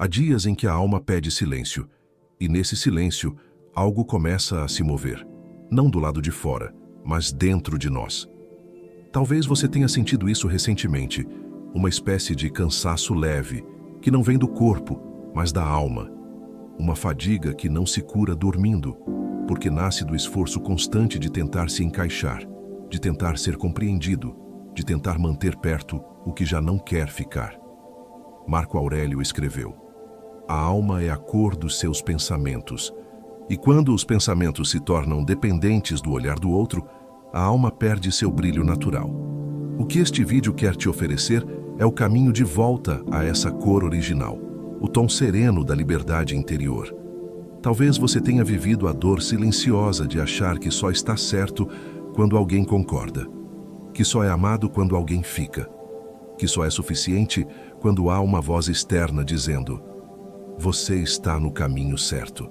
Há dias em que a alma pede silêncio, e nesse silêncio, algo começa a se mover. Não do lado de fora, mas dentro de nós. Talvez você tenha sentido isso recentemente, uma espécie de cansaço leve, que não vem do corpo, mas da alma. Uma fadiga que não se cura dormindo, porque nasce do esforço constante de tentar se encaixar, de tentar ser compreendido, de tentar manter perto o que já não quer ficar. Marco Aurélio escreveu: a alma é a cor dos seus pensamentos, e quando os pensamentos se tornam dependentes do olhar do outro, a alma perde seu brilho natural. O que este vídeo quer te oferecer é o caminho de volta a essa cor original, o tom sereno da liberdade interior. Talvez você tenha vivido a dor silenciosa de achar que só está certo quando alguém concorda, que só é amado quando alguém fica, que só é suficiente quando há uma voz externa dizendo: você está no caminho certo.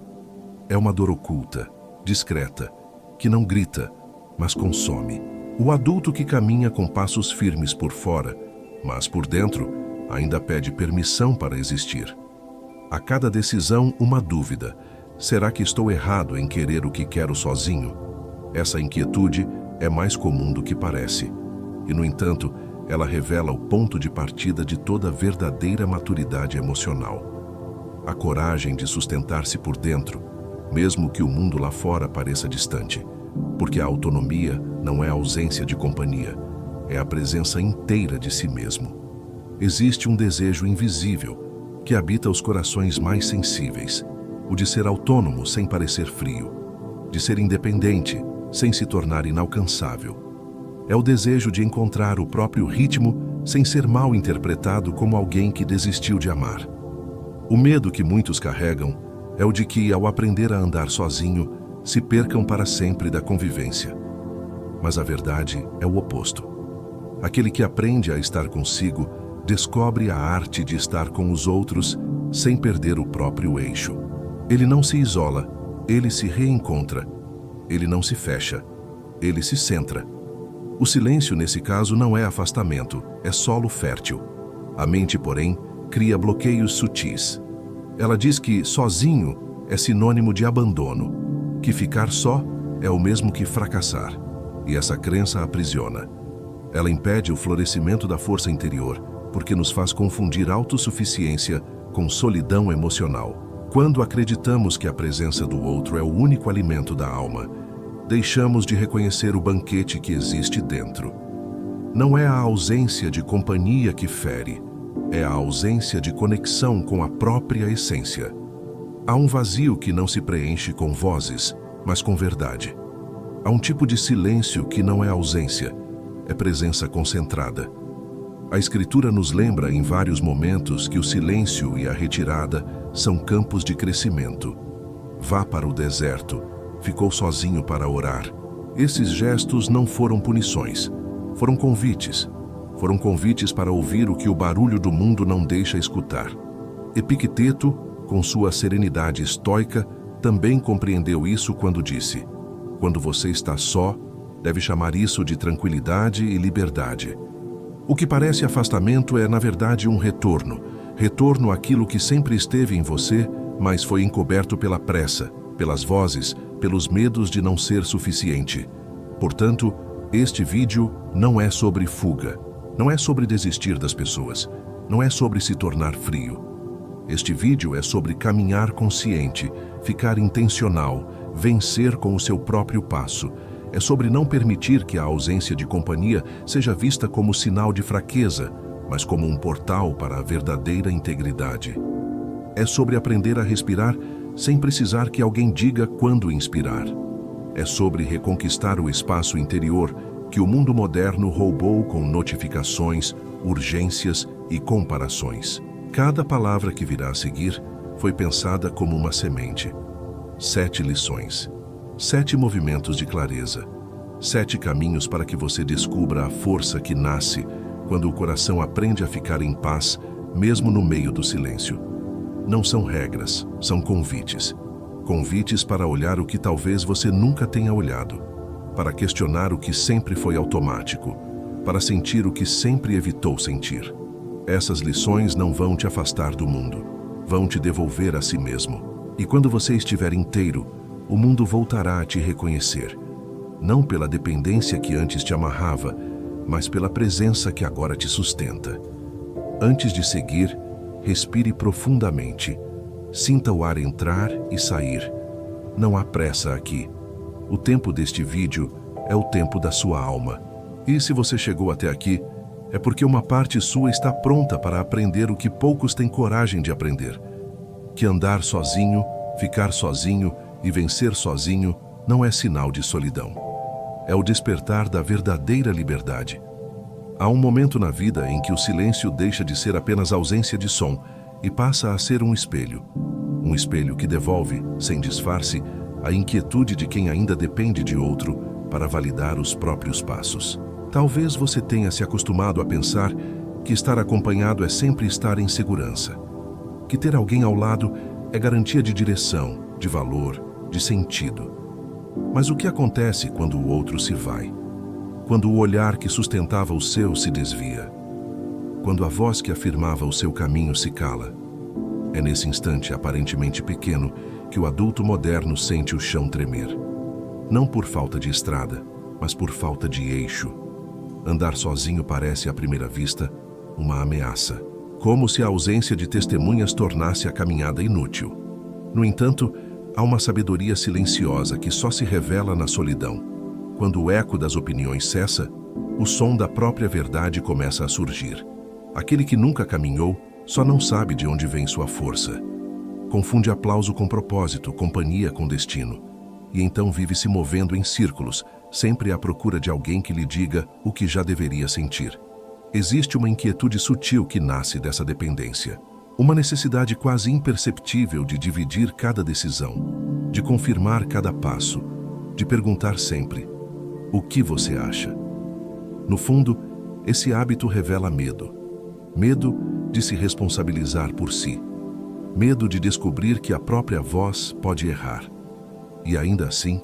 É uma dor oculta, discreta, que não grita, mas consome. O adulto que caminha com passos firmes por fora, mas por dentro, ainda pede permissão para existir. A cada decisão, uma dúvida: será que estou errado em querer o que quero sozinho? Essa inquietude é mais comum do que parece. E, no entanto, ela revela o ponto de partida de toda verdadeira maturidade emocional. A coragem de sustentar-se por dentro, mesmo que o mundo lá fora pareça distante. Porque a autonomia não é a ausência de companhia, é a presença inteira de si mesmo. Existe um desejo invisível que habita os corações mais sensíveis, o de ser autônomo sem parecer frio, de ser independente sem se tornar inalcançável. É o desejo de encontrar o próprio ritmo sem ser mal interpretado como alguém que desistiu de amar. O medo que muitos carregam é o de que, ao aprender a andar sozinho, se percam para sempre da convivência. Mas a verdade é o oposto. Aquele que aprende a estar consigo descobre a arte de estar com os outros sem perder o próprio eixo. Ele não se isola, ele se reencontra. Ele não se fecha, ele se centra. O silêncio, nesse caso, não é afastamento, é solo fértil. A mente, porém, cria bloqueios sutis. Ela diz que sozinho é sinônimo de abandono, que ficar só é o mesmo que fracassar, e essa crença aprisiona. Ela impede o florescimento da força interior, porque nos faz confundir autossuficiência com solidão emocional. Quando acreditamos que a presença do outro é o único alimento da alma, deixamos de reconhecer o banquete que existe dentro. Não é a ausência de companhia que fere, é a ausência de conexão com a própria essência. Há um vazio que não se preenche com vozes, mas com verdade. Há um tipo de silêncio que não é ausência, é presença concentrada. A Escritura nos lembra em vários momentos que o silêncio e a retirada são campos de crescimento. Vá para o deserto, ficou sozinho para orar. Esses gestos não foram punições, foram convites. Foram convites para ouvir o que o barulho do mundo não deixa escutar. Epicteto, com sua serenidade estoica, também compreendeu isso quando disse: quando você está só, deve chamar isso de tranquilidade e liberdade. O que parece afastamento é, na verdade, um retorno àquilo que sempre esteve em você, mas foi encoberto pela pressa, pelas vozes, pelos medos de não ser suficiente. Portanto, este vídeo não é sobre fuga, não é sobre desistir das pessoas, não é sobre se tornar frio. Este vídeo é sobre caminhar consciente, ficar intencional, vencer com o seu próprio passo. É sobre não permitir que a ausência de companhia seja vista como sinal de fraqueza, mas como um portal para a verdadeira integridade. É sobre aprender a respirar sem precisar que alguém diga quando inspirar. É sobre reconquistar o espaço interior que o mundo moderno roubou com notificações, urgências e comparações. Cada palavra que virá a seguir foi pensada como uma semente. 7 lições, 7 movimentos de clareza, 7 caminhos para que você descubra a força que nasce quando o coração aprende a ficar em paz, mesmo no meio do silêncio. Não são regras, são convites. Convites para olhar o que talvez você nunca tenha olhado, para questionar o que sempre foi automático, para sentir o que sempre evitou sentir. Essas lições não vão te afastar do mundo. vão te devolver a si mesmo. E quando você estiver inteiro, o mundo voltará a te reconhecer, não pela dependência que antes te amarrava, mas pela presença que agora te sustenta. Antes de seguir, respire profundamente. Sinta o ar entrar e sair. Não há pressa aqui. O tempo deste vídeo é o tempo da sua alma. E se você chegou até aqui, é porque uma parte sua está pronta para aprender o que poucos têm coragem de aprender. Que andar sozinho, ficar sozinho e vencer sozinho não é sinal de solidão. É o despertar da verdadeira liberdade. Há um momento na vida em que o silêncio deixa de ser apenas ausência de som e passa a ser um espelho. Um espelho que devolve, sem disfarce, a inquietude de quem ainda depende de outro para validar os próprios passos. Talvez você tenha se acostumado a pensar que estar acompanhado é sempre estar em segurança. Que ter alguém ao lado é garantia de direção, de valor, de sentido. Mas o que acontece quando o outro se vai? Quando o olhar que sustentava o seu se desvia? Quando a voz que afirmava o seu caminho se cala? É nesse instante aparentemente pequeno que o adulto moderno sente o chão tremer. Não por falta de estrada, mas por falta de eixo. Andar sozinho parece, à primeira vista, uma ameaça, como se a ausência de testemunhas tornasse a caminhada inútil. No entanto, há uma sabedoria silenciosa que só se revela na solidão. Quando o eco das opiniões cessa, o som da própria verdade começa a surgir. Aquele que nunca caminhou só não sabe de onde vem sua força. Confunde aplauso com propósito, companhia com destino. E então vive se movendo em círculos, sempre à procura de alguém que lhe diga o que já deveria sentir. Existe uma inquietude sutil que nasce dessa dependência. Uma necessidade quase imperceptível de dividir cada decisão, de confirmar cada passo, de perguntar sempre: o que você acha? No fundo, esse hábito revela medo. Medo de se responsabilizar por si. Medo de descobrir que a própria voz pode errar. E ainda assim,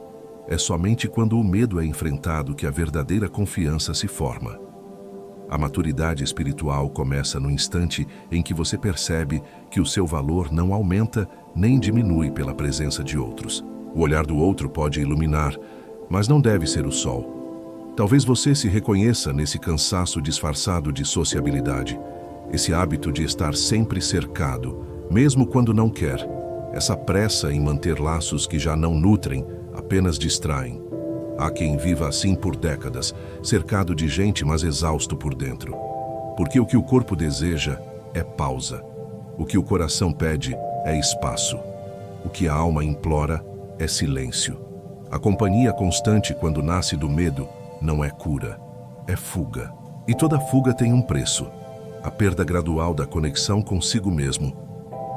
é somente quando o medo é enfrentado que a verdadeira confiança se forma. A maturidade espiritual começa no instante em que você percebe que o seu valor não aumenta nem diminui pela presença de outros. O olhar do outro pode iluminar, mas não deve ser o sol. Talvez você se reconheça nesse cansaço disfarçado de sociabilidade, esse hábito de estar sempre cercado, mesmo quando não quer, essa pressa em manter laços que já não nutrem, apenas distraem. Há quem viva assim por décadas, cercado de gente, mas exausto por dentro. Porque o que o corpo deseja é pausa. O que o coração pede é espaço. O que a alma implora é silêncio. A companhia constante, quando nasce do medo, não é cura, é fuga. E toda fuga tem um preço: a perda gradual da conexão consigo mesmo.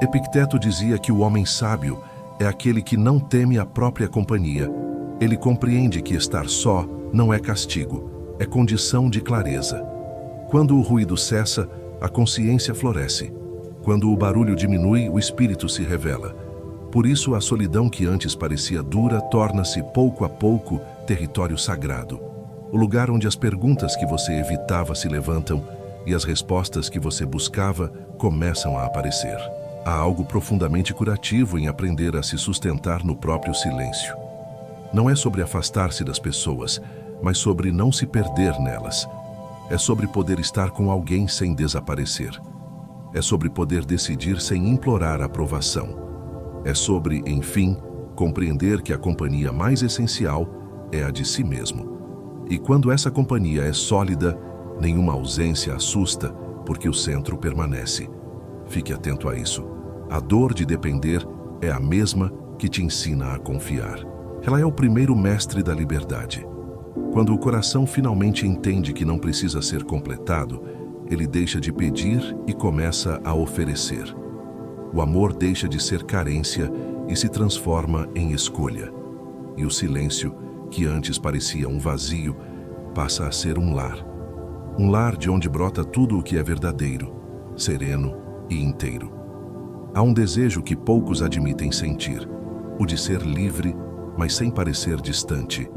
Epicteto dizia que o homem sábio é aquele que não teme a própria companhia. Ele compreende que estar só não é castigo, é condição de clareza. Quando o ruído cessa, a consciência floresce. Quando o barulho diminui, o espírito se revela. Por isso, a solidão que antes parecia dura torna-se, pouco a pouco, território sagrado. O lugar onde as perguntas que você evitava se levantam e as respostas que você buscava começam a aparecer. Há algo profundamente curativo em aprender a se sustentar no próprio silêncio. Não é sobre afastar-se das pessoas, mas sobre não se perder nelas. É sobre poder estar com alguém sem desaparecer. É sobre poder decidir sem implorar aprovação. É sobre, enfim, compreender que a companhia mais essencial é a de si mesmo. E quando essa companhia é sólida, nenhuma ausência assusta, porque o centro permanece. Fique atento a isso. A dor de depender é a mesma que te ensina a confiar. Ela é o primeiro mestre da liberdade. Quando o coração finalmente entende que não precisa ser completado, ele deixa de pedir e começa a oferecer. O amor deixa de ser carência e se transforma em escolha. E o silêncio, que antes parecia um vazio, passa a ser um lar. Um lar de onde brota tudo o que é verdadeiro, sereno e inteiro. Há um desejo que poucos admitem sentir, o de ser livre, mas sem parecer distante,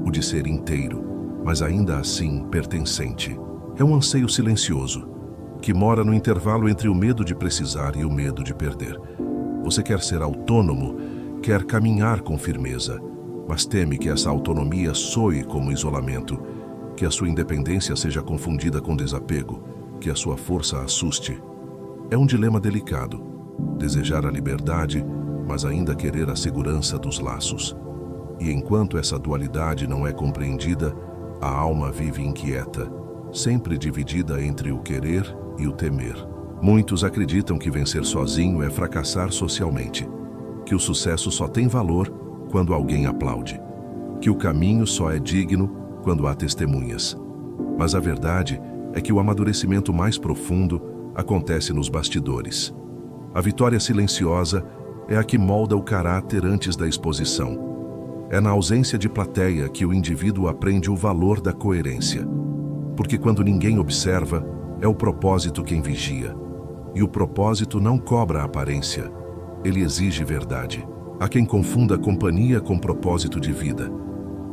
o de ser inteiro, mas ainda assim pertencente. É um anseio silencioso, que mora no intervalo entre o medo de precisar e o medo de perder. Você quer ser autônomo, quer caminhar com firmeza, mas teme que essa autonomia soe como isolamento, que a sua independência seja confundida com desapego, que a sua força assuste. É um dilema delicado, desejar a liberdade, mas ainda querer a segurança dos laços. E enquanto essa dualidade não é compreendida, a alma vive inquieta, sempre dividida entre o querer e o temer. Muitos acreditam que vencer sozinho é fracassar socialmente, que o sucesso só tem valor quando alguém aplaude, que o caminho só é digno quando há testemunhas. Mas a verdade é que o amadurecimento mais profundo acontece nos bastidores. A vitória silenciosa é a que molda o caráter antes da exposição. É na ausência de plateia que o indivíduo aprende o valor da coerência. Porque quando ninguém observa, é o propósito quem vigia. E o propósito não cobra a aparência, ele exige verdade. Há quem confunda companhia com propósito de vida.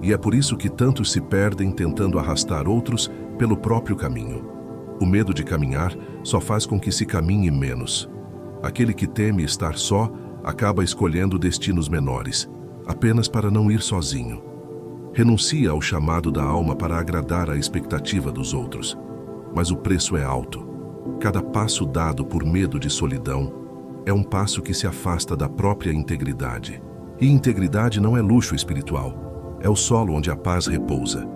E é por isso que tantos se perdem tentando arrastar outros pelo próprio caminho. O medo de caminhar só faz com que se caminhe menos. Aquele que teme estar só acaba escolhendo destinos menores, apenas para não ir sozinho. Renuncia ao chamado da alma para agradar a expectativa dos outros. Mas o preço é alto. Cada passo dado por medo de solidão é um passo que se afasta da própria integridade. E integridade não é luxo espiritual, é o solo onde a paz repousa.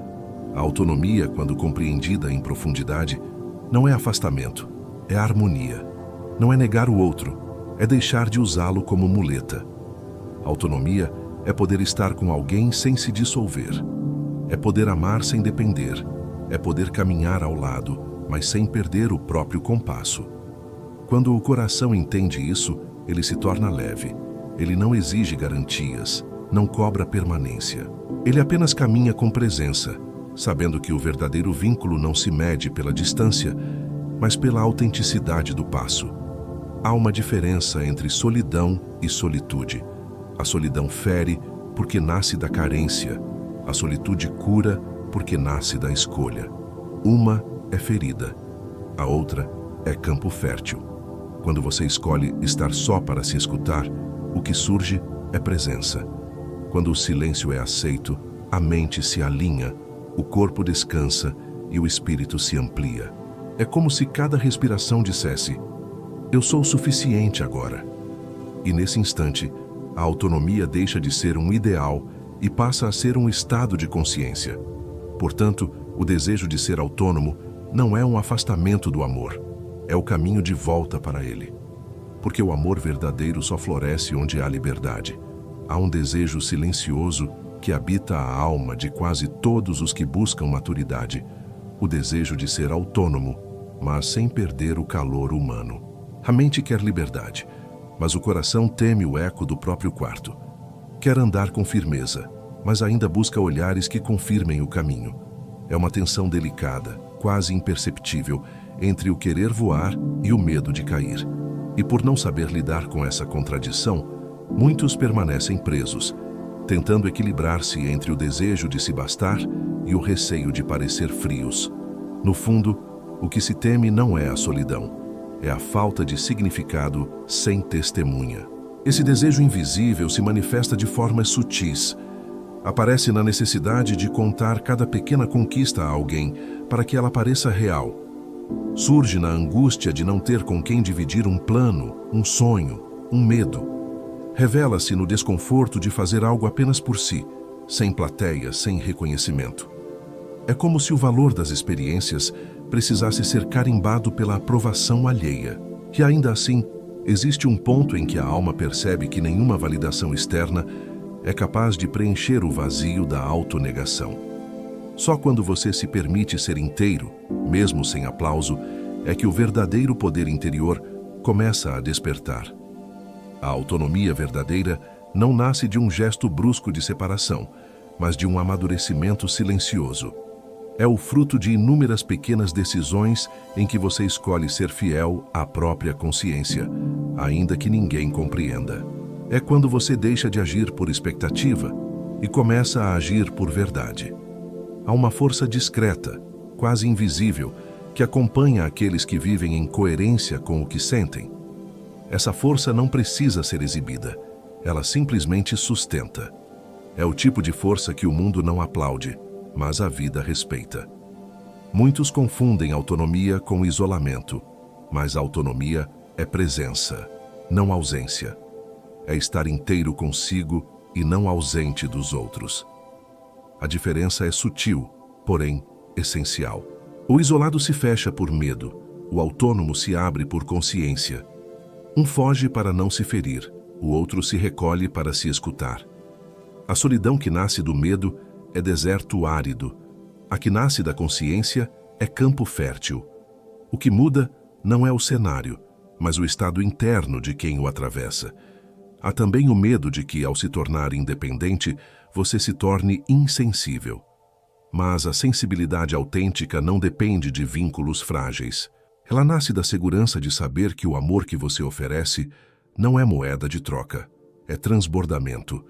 A autonomia, quando compreendida em profundidade, não é afastamento, é harmonia. Não é negar o outro, é deixar de usá-lo como muleta. Autonomia é poder estar com alguém sem se dissolver. É poder amar sem depender. É poder caminhar ao lado, mas sem perder o próprio compasso. Quando o coração entende isso, ele se torna leve. Ele não exige garantias, não cobra permanência. Ele apenas caminha com presença, sabendo que o verdadeiro vínculo não se mede pela distância, mas pela autenticidade do passo. Há uma diferença entre solidão e solitude. A solidão fere porque nasce da carência. A solitude cura porque nasce da escolha. Uma é ferida, a outra é campo fértil. Quando você escolhe estar só para se escutar, o que surge é presença. Quando o silêncio é aceito, a mente se alinha, o corpo descansa e o espírito se amplia. É como se cada respiração dissesse: eu sou suficiente agora. E nesse instante, a autonomia deixa de ser um ideal e passa a ser um estado de consciência. Portanto, o desejo de ser autônomo não é um afastamento do amor, é o caminho de volta para ele. Porque o amor verdadeiro só floresce onde há liberdade. Há um desejo silencioso que habita a alma de quase todos os que buscam maturidade, o desejo de ser autônomo, mas sem perder o calor humano. A mente quer liberdade, mas o coração teme o eco do próprio quarto. Quer andar com firmeza, mas ainda busca olhares que confirmem o caminho. É uma tensão delicada, quase imperceptível, entre o querer voar e o medo de cair. E por não saber lidar com essa contradição, muitos permanecem presos, tentando equilibrar-se entre o desejo de se bastar e o receio de parecer frios. No fundo, o que se teme não é a solidão, é a falta de significado sem testemunha. Esse desejo invisível se manifesta de formas sutis. Aparece na necessidade de contar cada pequena conquista a alguém para que ela pareça real. Surge na angústia de não ter com quem dividir um plano, um sonho, um medo. Revela-se no desconforto de fazer algo apenas por si, sem plateia, sem reconhecimento. É como se o valor das experiências precisasse ser carimbado pela aprovação alheia. E ainda assim, existe um ponto em que a alma percebe que nenhuma validação externa é capaz de preencher o vazio da autonegação. Só quando você se permite ser inteiro, mesmo sem aplauso, é que o verdadeiro poder interior começa a despertar. A autonomia verdadeira não nasce de um gesto brusco de separação, mas de um amadurecimento silencioso. É o fruto de inúmeras pequenas decisões em que você escolhe ser fiel à própria consciência, ainda que ninguém compreenda. É quando você deixa de agir por expectativa e começa a agir por verdade. Há uma força discreta, quase invisível, que acompanha aqueles que vivem em coerência com o que sentem. Essa força não precisa ser exibida, ela simplesmente sustenta. É o tipo de força que o mundo não aplaude, mas a vida respeita. Muitos confundem autonomia com isolamento, mas autonomia é presença, não ausência. É estar inteiro consigo e não ausente dos outros. A diferença é sutil, porém essencial. O isolado se fecha por medo, o autônomo se abre por consciência. Um foge para não se ferir, o outro se recolhe para se escutar. A solidão que nasce do medo é deserto árido. A que nasce da consciência é campo fértil. O que muda não é o cenário, mas o estado interno de quem o atravessa. Há também o medo de que, ao se tornar independente, você se torne insensível. Mas a sensibilidade autêntica não depende de vínculos frágeis. Ela nasce da segurança de saber que o amor que você oferece não é moeda de troca, é transbordamento.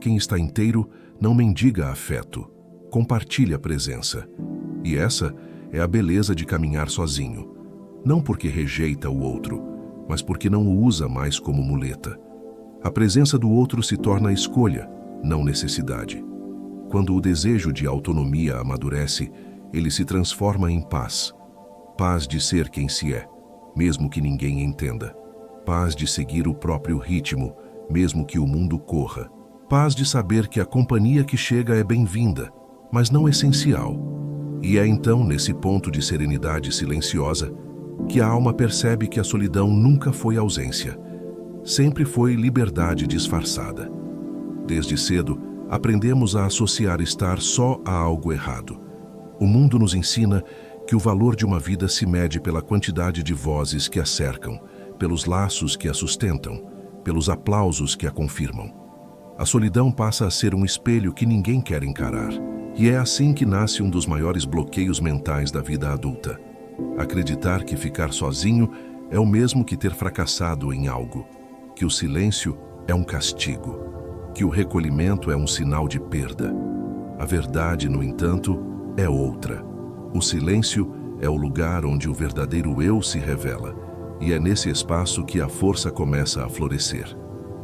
Quem está inteiro não mendiga afeto, compartilha presença. E essa é a beleza de caminhar sozinho. Não porque rejeita o outro, mas porque não o usa mais como muleta. A presença do outro se torna escolha, não necessidade. Quando o desejo de autonomia amadurece, ele se transforma em paz. Paz de ser quem se é, mesmo que ninguém entenda. Paz de seguir o próprio ritmo, mesmo que o mundo corra. Paz de saber que a companhia que chega é bem-vinda, mas não essencial. E é então, nesse ponto de serenidade silenciosa, que a alma percebe que a solidão nunca foi ausência. Sempre foi liberdade disfarçada. Desde cedo, aprendemos a associar estar só a algo errado. O mundo nos ensina que o valor de uma vida se mede pela quantidade de vozes que a cercam, pelos laços que a sustentam, pelos aplausos que a confirmam. A solidão passa a ser um espelho que ninguém quer encarar, e é assim que nasce um dos maiores bloqueios mentais da vida adulta. Acreditar que ficar sozinho é o mesmo que ter fracassado em algo, que o silêncio é um castigo, que o recolhimento é um sinal de perda. A verdade, no entanto, é outra. O silêncio é o lugar onde o verdadeiro eu se revela, e é nesse espaço que a força começa a florescer.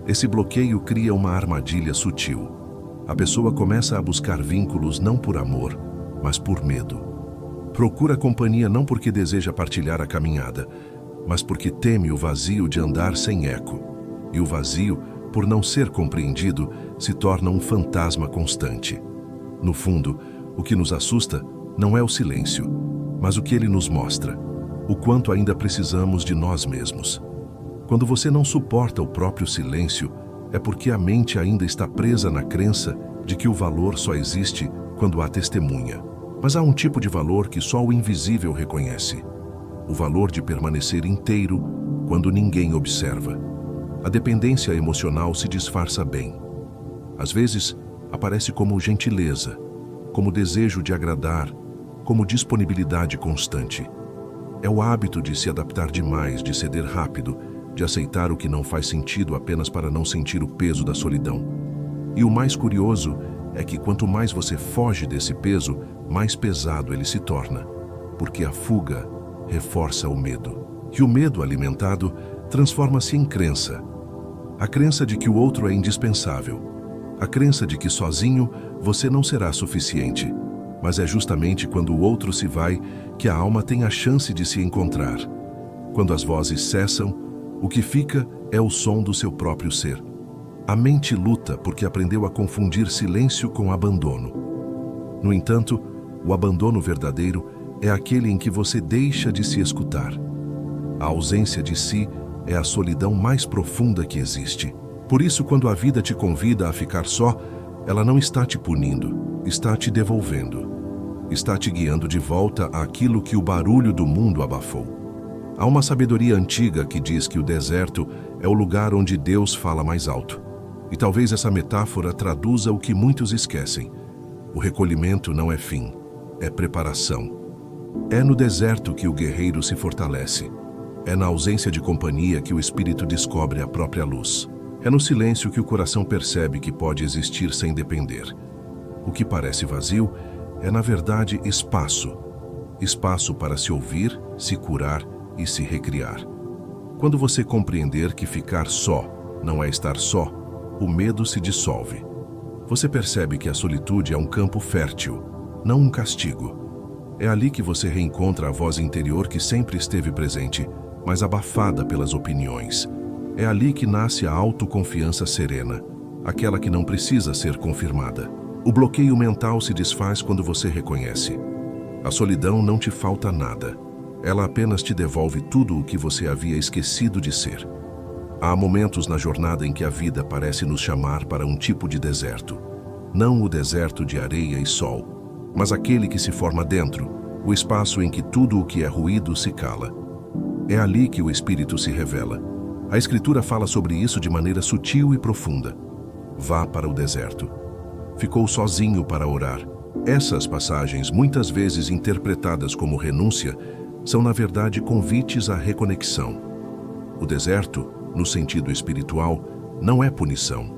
Esse bloqueio cria uma armadilha sutil. A pessoa começa a buscar vínculos não por amor, mas por medo. Procura companhia não porque deseja partilhar a caminhada, mas porque teme o vazio de andar sem eco. E o vazio, por não ser compreendido, se torna um fantasma constante. No fundo, o que nos assusta não é o silêncio, mas o que ele nos mostra, o quanto ainda precisamos de nós mesmos. Quando você não suporta o próprio silêncio, é porque a mente ainda está presa na crença de que o valor só existe quando há testemunha. Mas há um tipo de valor que só o invisível reconhece: o valor de permanecer inteiro quando ninguém observa. A dependência emocional se disfarça bem. Às vezes, aparece como gentileza, como desejo de agradar, como disponibilidade constante. É o hábito de se adaptar demais, de ceder rápido, de aceitar o que não faz sentido apenas para não sentir o peso da solidão. E o mais curioso é que quanto mais você foge desse peso, mais pesado ele se torna, porque a fuga reforça o medo. E o medo alimentado transforma-se em crença. A crença de que o outro é indispensável. A crença de que sozinho você não será suficiente. Mas é justamente quando o outro se vai que a alma tem a chance de se encontrar. Quando as vozes cessam, o que fica é o som do seu próprio ser. A mente luta porque aprendeu a confundir silêncio com abandono. No entanto, o abandono verdadeiro é aquele em que você deixa de se escutar. A ausência de si é a solidão mais profunda que existe. Por isso, quando a vida te convida a ficar só, ela não está te punindo, está te devolvendo. Está te guiando de volta àquilo que o barulho do mundo abafou. Há uma sabedoria antiga que diz que o deserto é o lugar onde Deus fala mais alto. E talvez essa metáfora traduza o que muitos esquecem. O recolhimento não é fim, é preparação. É no deserto que o guerreiro se fortalece. É na ausência de companhia que o espírito descobre a própria luz. É no silêncio que o coração percebe que pode existir sem depender. O que parece vazio é, na verdade, espaço. espaço para se ouvir, se curar e se recriar. Quando você compreender que ficar só não é estar só, o medo se dissolve. Você percebe que a solitude é um campo fértil, não um castigo. É ali que você reencontra a voz interior que sempre esteve presente, mas abafada pelas opiniões. É ali que nasce a autoconfiança serena, aquela que não precisa ser confirmada. O bloqueio mental se desfaz quando você reconhece. A solidão não te falta nada. Ela apenas te devolve tudo o que você havia esquecido de ser. Há momentos na jornada em que a vida parece nos chamar para um tipo de deserto. Não o deserto de areia e sol, mas aquele que se forma dentro, o espaço em que tudo o que é ruído se cala. É ali que o espírito se revela. A Escritura fala sobre isso de maneira sutil e profunda. Vá para o deserto. Ficou sozinho para orar. Essas passagens, muitas vezes interpretadas como renúncia, são na verdade convites à reconexão. O deserto, no sentido espiritual, não é punição,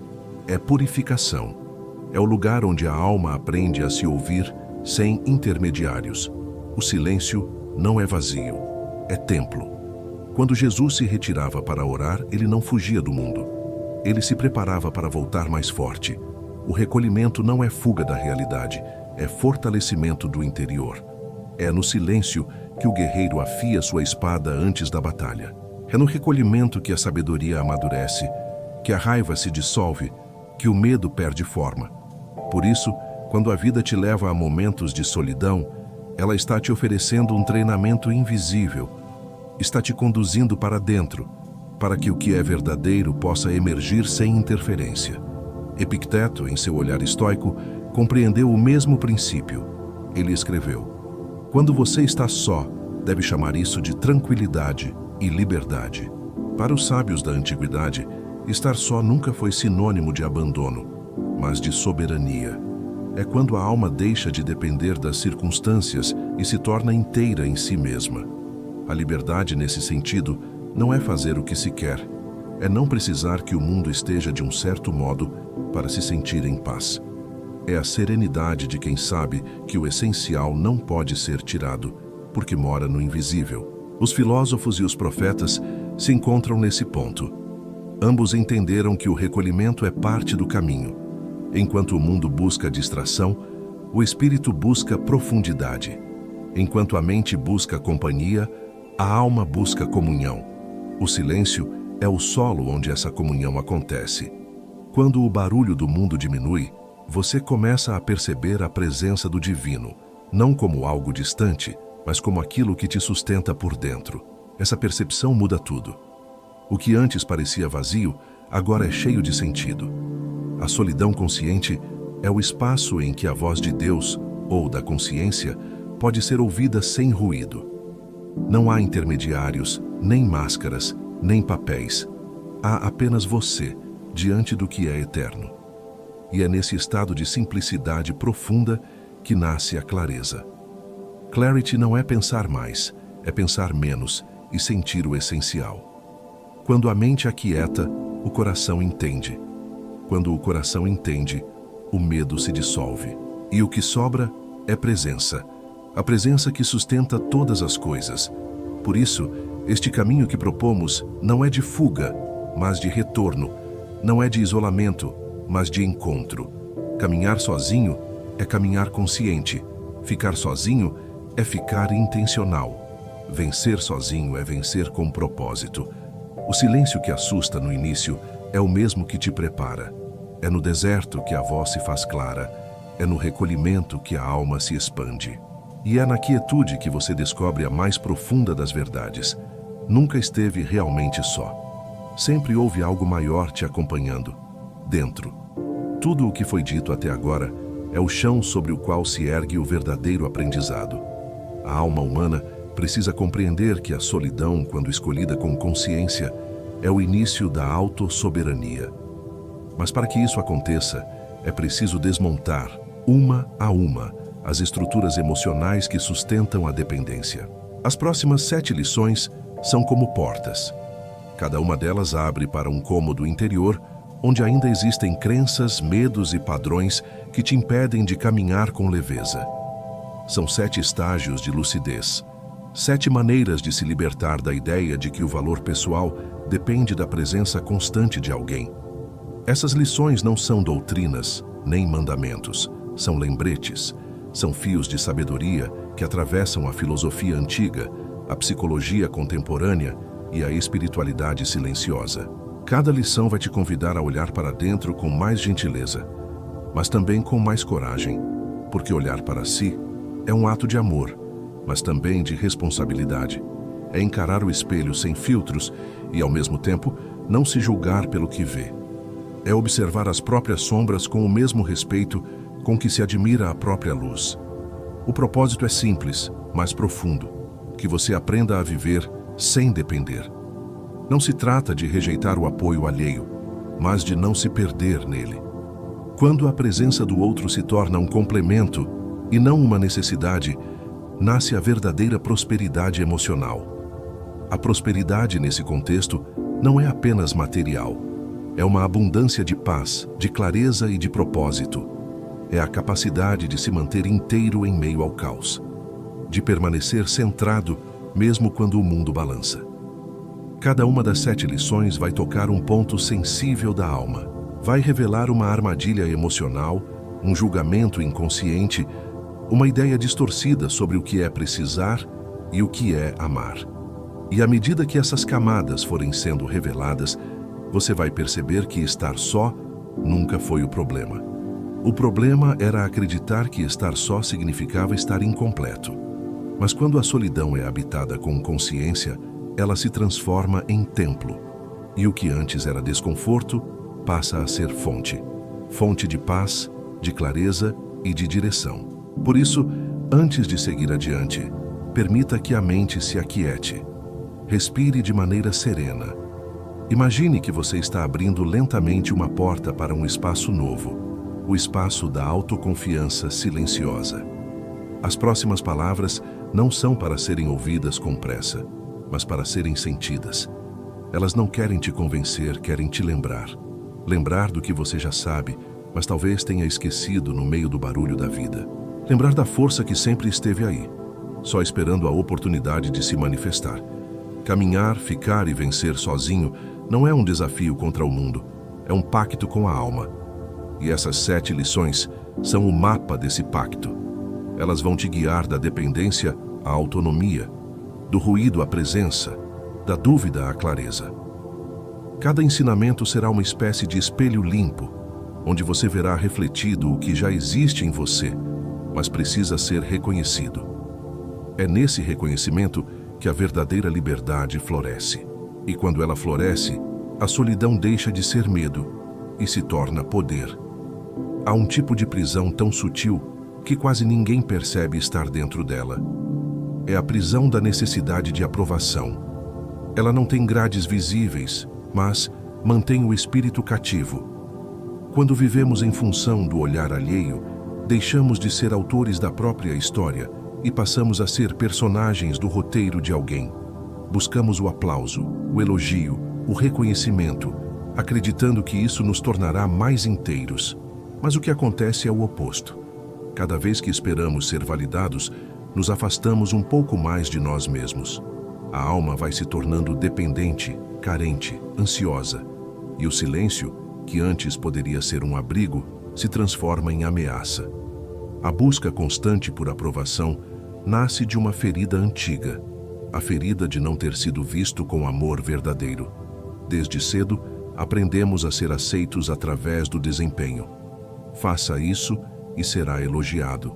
é purificação. É o lugar onde a alma aprende a se ouvir sem intermediários. O silêncio não é vazio, é templo. Quando Jesus se retirava para orar, ele não fugia do mundo. Ele se preparava para voltar mais forte. O recolhimento não é fuga da realidade, é fortalecimento do interior. É no silêncio que o guerreiro afia sua espada antes da batalha. É no recolhimento que a sabedoria amadurece, que a raiva se dissolve, que o medo perde forma. Por isso, quando a vida te leva a momentos de solidão, ela está te oferecendo um treinamento invisível. Está te conduzindo para dentro, para que o que é verdadeiro possa emergir sem interferência. Epicteto, em seu olhar estoico, compreendeu o mesmo princípio. Ele escreveu: quando você está só, deve chamar isso de tranquilidade e liberdade. Para os sábios da antiguidade, estar só nunca foi sinônimo de abandono, mas de soberania. É quando a alma deixa de depender das circunstâncias e se torna inteira em si mesma. A liberdade, nesse sentido, não é fazer o que se quer, é não precisar que o mundo esteja de um certo modo para se sentir em paz. É a serenidade de quem sabe que o essencial não pode ser tirado, porque mora no invisível. Os filósofos e os profetas se encontram nesse ponto. Ambos entenderam que o recolhimento é parte do caminho. Enquanto o mundo busca distração, o espírito busca profundidade. Enquanto a mente busca companhia, a alma busca comunhão. O silêncio é o solo onde essa comunhão acontece. Quando o barulho do mundo diminui, você começa a perceber a presença do divino, não como algo distante, mas como aquilo que te sustenta por dentro. Essa percepção muda tudo. O que antes parecia vazio, agora é cheio de sentido. A solidão consciente é o espaço em que a voz de Deus, ou da consciência, pode ser ouvida sem ruído. Não há intermediários, nem máscaras, nem papéis. Há apenas você, diante do que é eterno. E é nesse estado de simplicidade profunda que nasce a clareza. Clarity não é pensar mais, é pensar menos e sentir o essencial. Quando a mente aquieta, o coração entende. Quando o coração entende, o medo se dissolve. E o que sobra é presença. A presença que sustenta todas as coisas. Por isso, este caminho que propomos não é de fuga, mas de retorno. Não é de isolamento, mas de encontro. Caminhar sozinho é caminhar consciente. Ficar sozinho é ficar intencional. Vencer sozinho é vencer com propósito. O silêncio que assusta no início é o mesmo que te prepara. É no deserto que a voz se faz clara. É no recolhimento que a alma se expande. E é na quietude que você descobre a mais profunda das verdades. Nunca esteve realmente só. Sempre houve algo maior te acompanhando. Dentro. Tudo o que foi dito até agora é o chão sobre o qual se ergue o verdadeiro aprendizado. A alma humana precisa compreender que a solidão, quando escolhida com consciência, é o início da autossoberania. Mas para que isso aconteça, é preciso desmontar, uma a uma, as estruturas emocionais que sustentam a dependência. As próximas 7 lições são como portas. Cada uma delas abre para um cômodo interior, onde ainda existem crenças, medos e padrões que te impedem de caminhar com leveza. São 7 estágios de lucidez. 7 maneiras de se libertar da ideia de que o valor pessoal depende da presença constante de alguém. Essas lições não são doutrinas, nem mandamentos. São lembretes. São fios de sabedoria que atravessam a filosofia antiga, a psicologia contemporânea e a espiritualidade silenciosa. Cada lição vai te convidar a olhar para dentro com mais gentileza, mas também com mais coragem, porque olhar para si é um ato de amor, mas também de responsabilidade. É encarar o espelho sem filtros e, ao mesmo tempo, não se julgar pelo que vê. É observar as próprias sombras com o mesmo respeito com que se admira a própria luz. O propósito é simples, mas profundo, que você aprenda a viver sem depender. Não se trata de rejeitar o apoio alheio, mas de não se perder nele. Quando a presença do outro se torna um complemento e não uma necessidade, nasce a verdadeira prosperidade emocional. A prosperidade nesse contexto não é apenas material. É uma abundância de paz, de clareza e de propósito. É a capacidade de se manter inteiro em meio ao caos, de permanecer centrado mesmo quando o mundo balança. Cada uma das 7 lições vai tocar um ponto sensível da alma. Vai revelar uma armadilha emocional, um julgamento inconsciente, uma ideia distorcida sobre o que é precisar e o que é amar. E à medida que essas camadas forem sendo reveladas, você vai perceber que estar só nunca foi o problema. O problema era acreditar que estar só significava estar incompleto. Mas quando a solidão é habitada com consciência, ela se transforma em templo. E o que antes era desconforto, passa a ser fonte. Fonte de paz, de clareza e de direção. Por isso, antes de seguir adiante, permita que a mente se aquiete. Respire de maneira serena. Imagine que você está abrindo lentamente uma porta para um espaço novo. O espaço da autoconfiança silenciosa. As próximas palavras não são para serem ouvidas com pressa, mas para serem sentidas. Elas não querem te convencer, querem te lembrar. Lembrar do que você já sabe, mas talvez tenha esquecido no meio do barulho da vida. Lembrar da força que sempre esteve aí, só esperando a oportunidade de se manifestar. Caminhar, ficar e vencer sozinho não é um desafio contra o mundo, é um pacto com a alma. E essas 7 lições são o mapa desse pacto. Elas vão te guiar da dependência à autonomia, do ruído à presença, da dúvida à clareza. Cada ensinamento será uma espécie de espelho limpo, onde você verá refletido o que já existe em você, mas precisa ser reconhecido. É nesse reconhecimento que a verdadeira liberdade floresce. E quando ela floresce, a solidão deixa de ser medo e se torna poder. Há um tipo de prisão tão sutil que quase ninguém percebe estar dentro dela. É a prisão da necessidade de aprovação. Ela não tem grades visíveis, mas mantém o espírito cativo. Quando vivemos em função do olhar alheio, deixamos de ser autores da própria história e passamos a ser personagens do roteiro de alguém. Buscamos o aplauso, o elogio, o reconhecimento, acreditando que isso nos tornará mais inteiros. Mas o que acontece é o oposto. Cada vez que esperamos ser validados, nos afastamos um pouco mais de nós mesmos. A alma vai se tornando dependente, carente, ansiosa. E o silêncio, que antes poderia ser um abrigo, se transforma em ameaça. A busca constante por aprovação nasce de uma ferida antiga, a ferida de não ter sido visto com amor verdadeiro. Desde cedo, aprendemos a ser aceitos através do desempenho. Faça isso e será elogiado.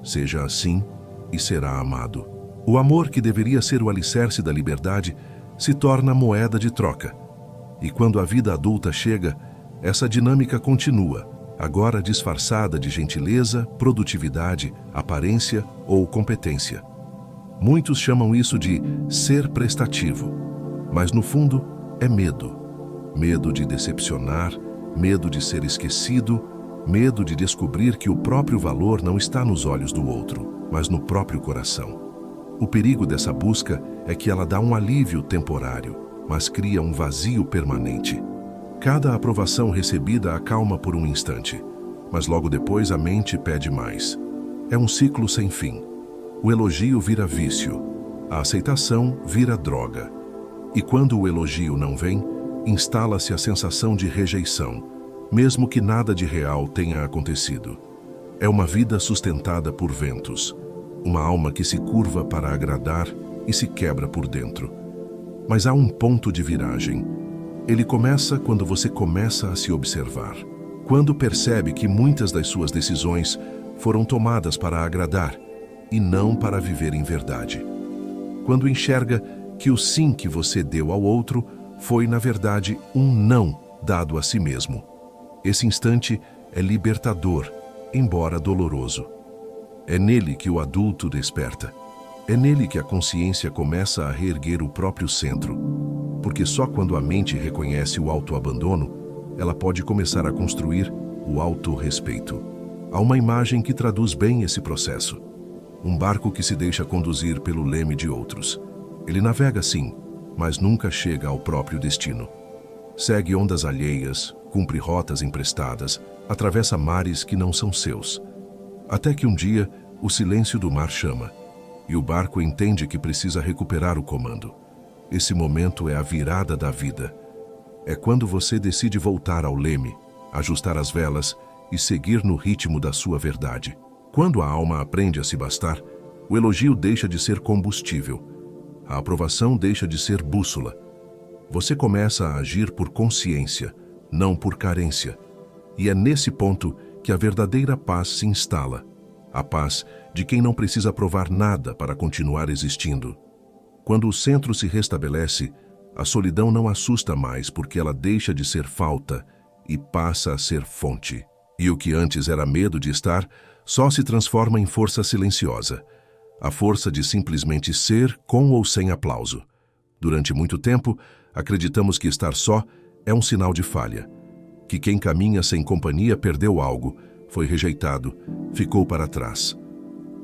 Seja assim e será amado. O amor, que deveria ser o alicerce da liberdade, se torna moeda de troca. E quando a vida adulta chega, essa dinâmica continua, agora disfarçada de gentileza, produtividade, aparência ou competência. Muitos chamam isso de ser prestativo, mas no fundo é medo. Medo de decepcionar, medo de ser esquecido, medo de descobrir que o próprio valor não está nos olhos do outro, mas no próprio coração. O perigo dessa busca é que ela dá um alívio temporário, mas cria um vazio permanente. Cada aprovação recebida acalma por um instante, mas logo depois a mente pede mais. É um ciclo sem fim. O elogio vira vício, a aceitação vira droga. E quando o elogio não vem, instala-se a sensação de rejeição, mesmo que nada de real tenha acontecido. É uma vida sustentada por ventos, uma alma que se curva para agradar e se quebra por dentro. Mas há um ponto de viragem. Ele começa quando você começa a se observar. Quando percebe que muitas das suas decisões foram tomadas para agradar e não para viver em verdade. Quando enxerga que o sim que você deu ao outro foi, na verdade, um não dado a si mesmo. Esse instante é libertador, embora doloroso. É nele que o adulto desperta. É nele que a consciência começa a reerguer o próprio centro. Porque só quando a mente reconhece o autoabandono, ela pode começar a construir o autorrespeito. Há uma imagem que traduz bem esse processo. Um barco que se deixa conduzir pelo leme de outros. Ele navega sim, mas nunca chega ao próprio destino. Segue ondas alheias, cumpre rotas emprestadas, atravessa mares que não são seus. Até que um dia, o silêncio do mar chama, e o barco entende que precisa recuperar o comando. Esse momento é a virada da vida. É quando você decide voltar ao leme, ajustar as velas e seguir no ritmo da sua verdade. Quando a alma aprende a se bastar, o elogio deixa de ser combustível. A aprovação deixa de ser bússola. Você começa a agir por consciência, não por carência. E é nesse ponto que a verdadeira paz se instala. A paz de quem não precisa provar nada para continuar existindo. Quando o centro se restabelece, a solidão não assusta mais porque ela deixa de ser falta e passa a ser fonte. E o que antes era medo de estar, só se transforma em força silenciosa. A força de simplesmente ser com ou sem aplauso. Durante muito tempo, acreditamos que estar só é um sinal de falha. Que quem caminha sem companhia perdeu algo, foi rejeitado, ficou para trás.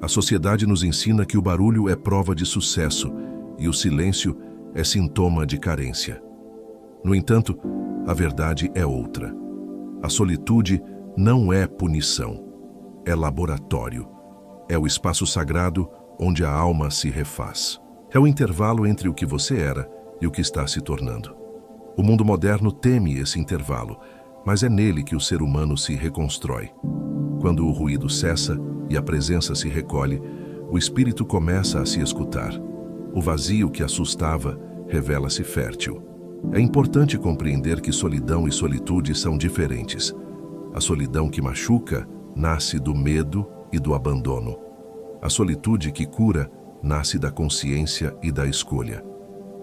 A sociedade nos ensina que o barulho é prova de sucesso e o silêncio é sintoma de carência. No entanto, a verdade é outra. A solitude não é punição, é laboratório. É o espaço sagrado onde a alma se refaz. É o intervalo entre o que você era e o que está se tornando. O mundo moderno teme esse intervalo, mas é nele que o ser humano se reconstrói. Quando o ruído cessa e a presença se recolhe, o espírito começa a se escutar. O vazio que assustava revela-se fértil. É importante compreender que solidão e solitude são diferentes. A solidão que machuca nasce do medo e do abandono. A solitude que cura nasce da consciência e da escolha.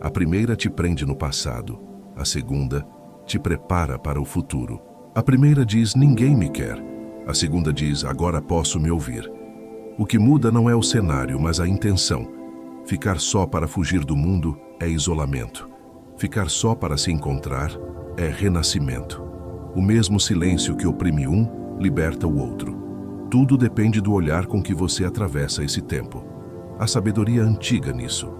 A primeira te prende no passado, a segunda te prepara para o futuro. A primeira diz, ninguém me quer. A segunda diz, agora posso me ouvir. O que muda não é o cenário, mas a intenção. Ficar só para fugir do mundo é isolamento. Ficar só para se encontrar é renascimento. O mesmo silêncio que oprime um, liberta o outro. Tudo depende do olhar com que você atravessa esse tempo. Há sabedoria antiga nisso.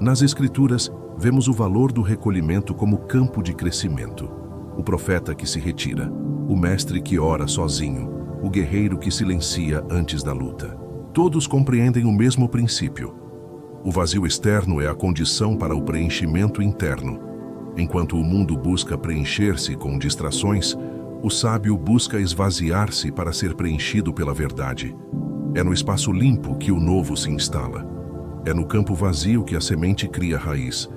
Nas Escrituras, vemos o valor do recolhimento como campo de crescimento. O profeta que se retira, o mestre que ora sozinho, o guerreiro que silencia antes da luta. Todos compreendem o mesmo princípio. O vazio externo é a condição para o preenchimento interno. Enquanto o mundo busca preencher-se com distrações, o sábio busca esvaziar-se para ser preenchido pela verdade. É no espaço limpo que o novo se instala. É no campo vazio que a semente cria raiz.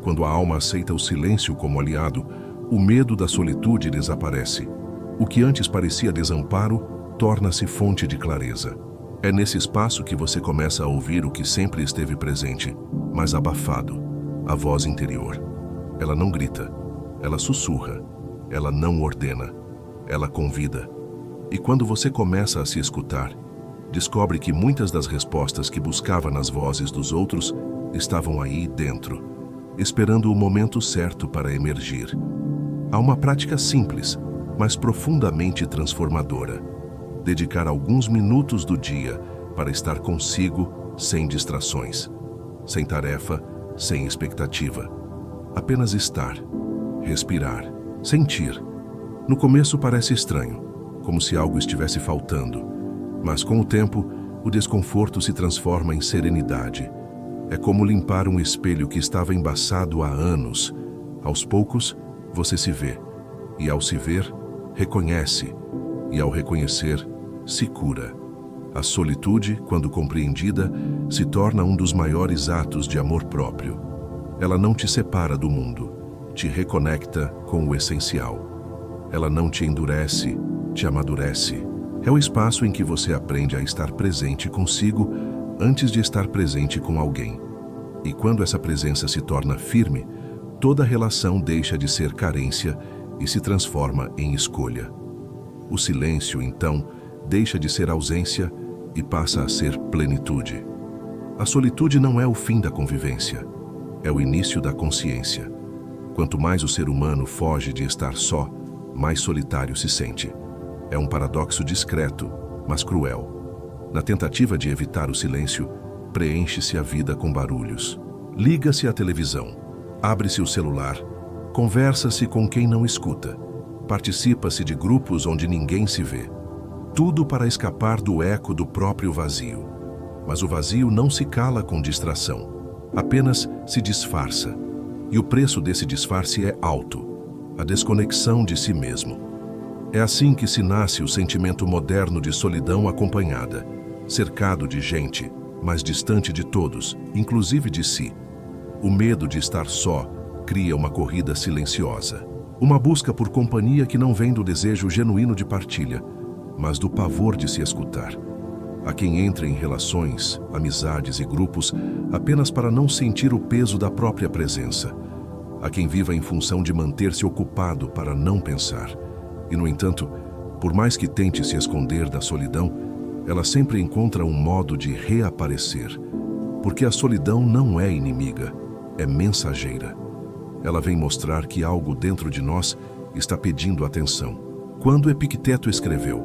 Quando a alma aceita o silêncio como aliado, o medo da solitude desaparece. O que antes parecia desamparo, torna-se fonte de clareza. É nesse espaço que você começa a ouvir o que sempre esteve presente, mas abafado, a voz interior. Ela não grita, ela sussurra, ela não ordena, ela convida. E quando você começa a se escutar, descobre que muitas das respostas que buscava nas vozes dos outros estavam aí dentro, esperando o momento certo para emergir. Há uma prática simples, mas profundamente transformadora. Dedicar alguns minutos do dia para estar consigo sem distrações, sem tarefa, sem expectativa. Apenas estar, respirar, sentir. No começo parece estranho, como se algo estivesse faltando, mas com o tempo o desconforto se transforma em serenidade. É como limpar um espelho que estava embaçado há anos. Aos poucos, você se vê. E ao se ver, reconhece. E ao reconhecer, se cura. A solitude, quando compreendida, se torna um dos maiores atos de amor próprio. Ela não te separa do mundo, te reconecta com o essencial. Ela não te endurece, te amadurece. É o espaço em que você aprende a estar presente consigo antes de estar presente com alguém. E quando essa presença se torna firme, toda relação deixa de ser carência e se transforma em escolha. O silêncio, então, deixa de ser ausência e passa a ser plenitude. A solitude não é o fim da convivência, é o início da consciência. Quanto mais o ser humano foge de estar só, mais solitário se sente. É um paradoxo discreto, mas cruel. Na tentativa de evitar o silêncio, preenche-se a vida com barulhos. Liga-se à televisão, abre-se o celular, conversa-se com quem não escuta, participa-se de grupos onde ninguém se vê. Tudo para escapar do eco do próprio vazio. Mas o vazio não se cala com distração, apenas se disfarça. E o preço desse disfarce é alto, a desconexão de si mesmo. É assim que se nasce o sentimento moderno de solidão acompanhada, cercado de gente, mas distante de todos, inclusive de si. O medo de estar só cria uma corrida silenciosa, uma busca por companhia que não vem do desejo genuíno de partilha, mas do pavor de se escutar. Há quem entre em relações, amizades e grupos apenas para não sentir o peso da própria presença. Há quem viva em função de manter-se ocupado para não pensar. E, no entanto, por mais que tente se esconder da solidão, ela sempre encontra um modo de reaparecer. Porque a solidão não é inimiga, é mensageira. Ela vem mostrar que algo dentro de nós está pedindo atenção. Quando Epicteto escreveu: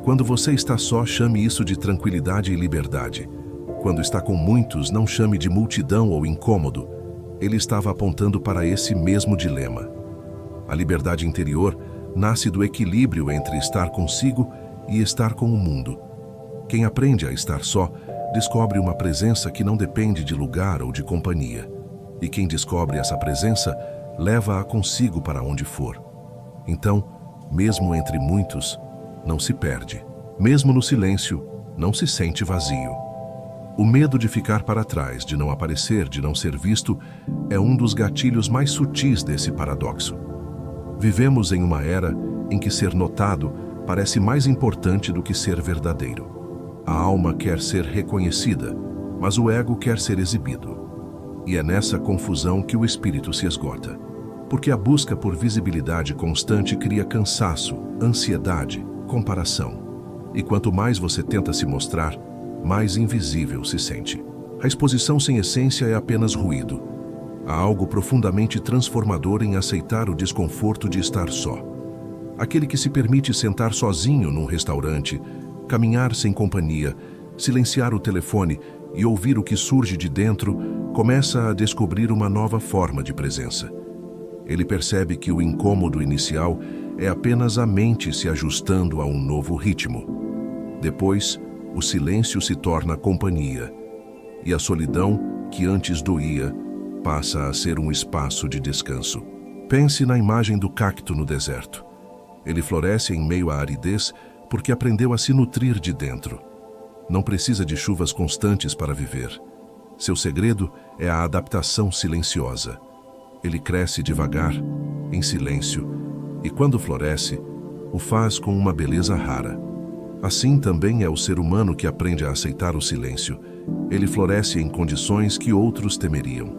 "Quando você está só, chame isso de tranquilidade e liberdade. Quando está com muitos, não chame de multidão ou incômodo." Ele estava apontando para esse mesmo dilema. A liberdade interior nasce do equilíbrio entre estar consigo e estar com o mundo. Quem aprende a estar só, descobre uma presença que não depende de lugar ou de companhia. E quem descobre essa presença, leva-a consigo para onde for. Então, mesmo entre muitos, não se perde. Mesmo no silêncio, não se sente vazio. O medo de ficar para trás, de não aparecer, de não ser visto, é um dos gatilhos mais sutis desse paradoxo. Vivemos em uma era em que ser notado parece mais importante do que ser verdadeiro. A alma quer ser reconhecida, mas o ego quer ser exibido. E é nessa confusão que o espírito se esgota. Porque a busca por visibilidade constante cria cansaço, ansiedade, comparação. E quanto mais você tenta se mostrar, mais invisível se sente. A exposição sem essência é apenas ruído. Há algo profundamente transformador em aceitar o desconforto de estar só. Aquele que se permite sentar sozinho num restaurante, caminhar sem companhia, silenciar o telefone e ouvir o que surge de dentro, começa a descobrir uma nova forma de presença. Ele percebe que o incômodo inicial é apenas a mente se ajustando a um novo ritmo. Depois, o silêncio se torna companhia, e a solidão, que antes doía, passa a ser um espaço de descanso. Pense na imagem do cacto no deserto. Ele floresce em meio à aridez porque aprendeu a se nutrir de dentro. Não precisa de chuvas constantes para viver. Seu segredo é a adaptação silenciosa. Ele cresce devagar, em silêncio, e quando floresce, o faz com uma beleza rara. Assim também é o ser humano que aprende a aceitar o silêncio. Ele floresce em condições que outros temeriam.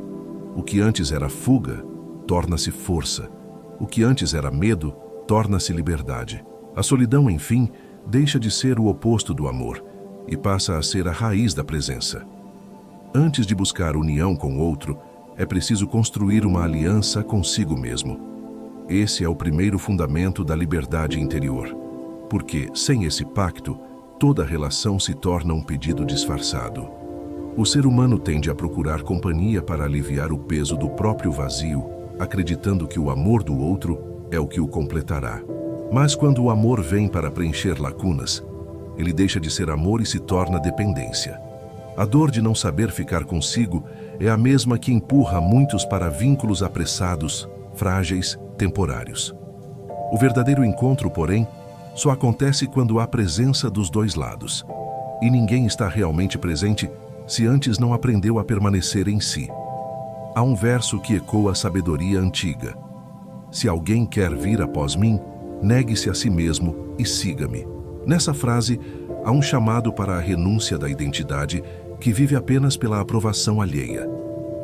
O que antes era fuga, torna-se força. O que antes era medo, torna-se liberdade. A solidão, enfim, deixa de ser o oposto do amor e passa a ser a raiz da presença. Antes de buscar união com outro, é preciso construir uma aliança consigo mesmo. Esse é o primeiro fundamento da liberdade interior. Porque, sem esse pacto, toda relação se torna um pedido disfarçado. O ser humano tende a procurar companhia para aliviar o peso do próprio vazio, acreditando que o amor do outro é o que o completará. Mas quando o amor vem para preencher lacunas, Ele deixa de ser amor e se torna dependência. A dor de não saber ficar consigo é a mesma que empurra muitos para vínculos apressados, frágeis, temporários. O verdadeiro encontro, porém, só acontece quando há presença dos dois lados. E ninguém está realmente presente se antes não aprendeu a permanecer em si. Há um verso que ecoa a sabedoria antiga. Se alguém quer vir após mim, negue-se a si mesmo e siga-me. Nessa frase, há um chamado para a renúncia da identidade que vive apenas pela aprovação alheia.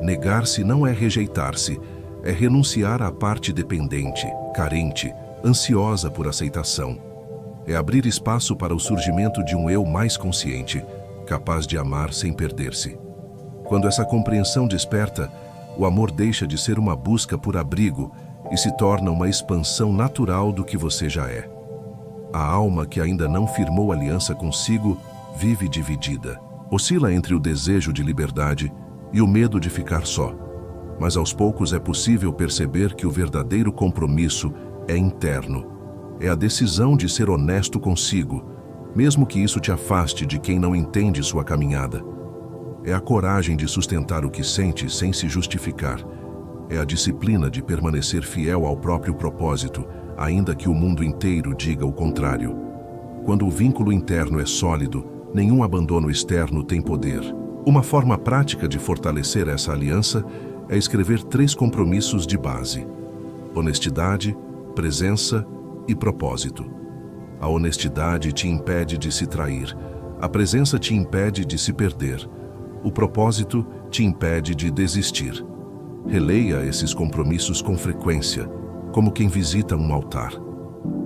Negar-se não é rejeitar-se, é renunciar à parte dependente, carente, ansiosa por aceitação. É abrir espaço para o surgimento de um eu mais consciente, capaz de amar sem perder-se. Quando essa compreensão desperta, o amor deixa de ser uma busca por abrigo e se torna uma expansão natural do que você já é. A alma que ainda não firmou aliança consigo vive dividida. Oscila entre o desejo de liberdade e o medo de ficar só. Mas aos poucos é possível perceber que o verdadeiro compromisso é interno. É a decisão de ser honesto consigo, mesmo que isso te afaste de quem não entende sua caminhada. É a coragem de sustentar o que sente sem se justificar. É a disciplina de permanecer fiel ao próprio propósito, ainda que o mundo inteiro diga o contrário. Quando o vínculo interno é sólido, nenhum abandono externo tem poder. Uma forma prática de fortalecer essa aliança é escrever 3 compromissos de base: honestidade, presença e propósito. A honestidade te impede de se trair, a presença te impede de se perder, o propósito te impede de desistir. Releia esses compromissos com frequência, como quem visita um altar.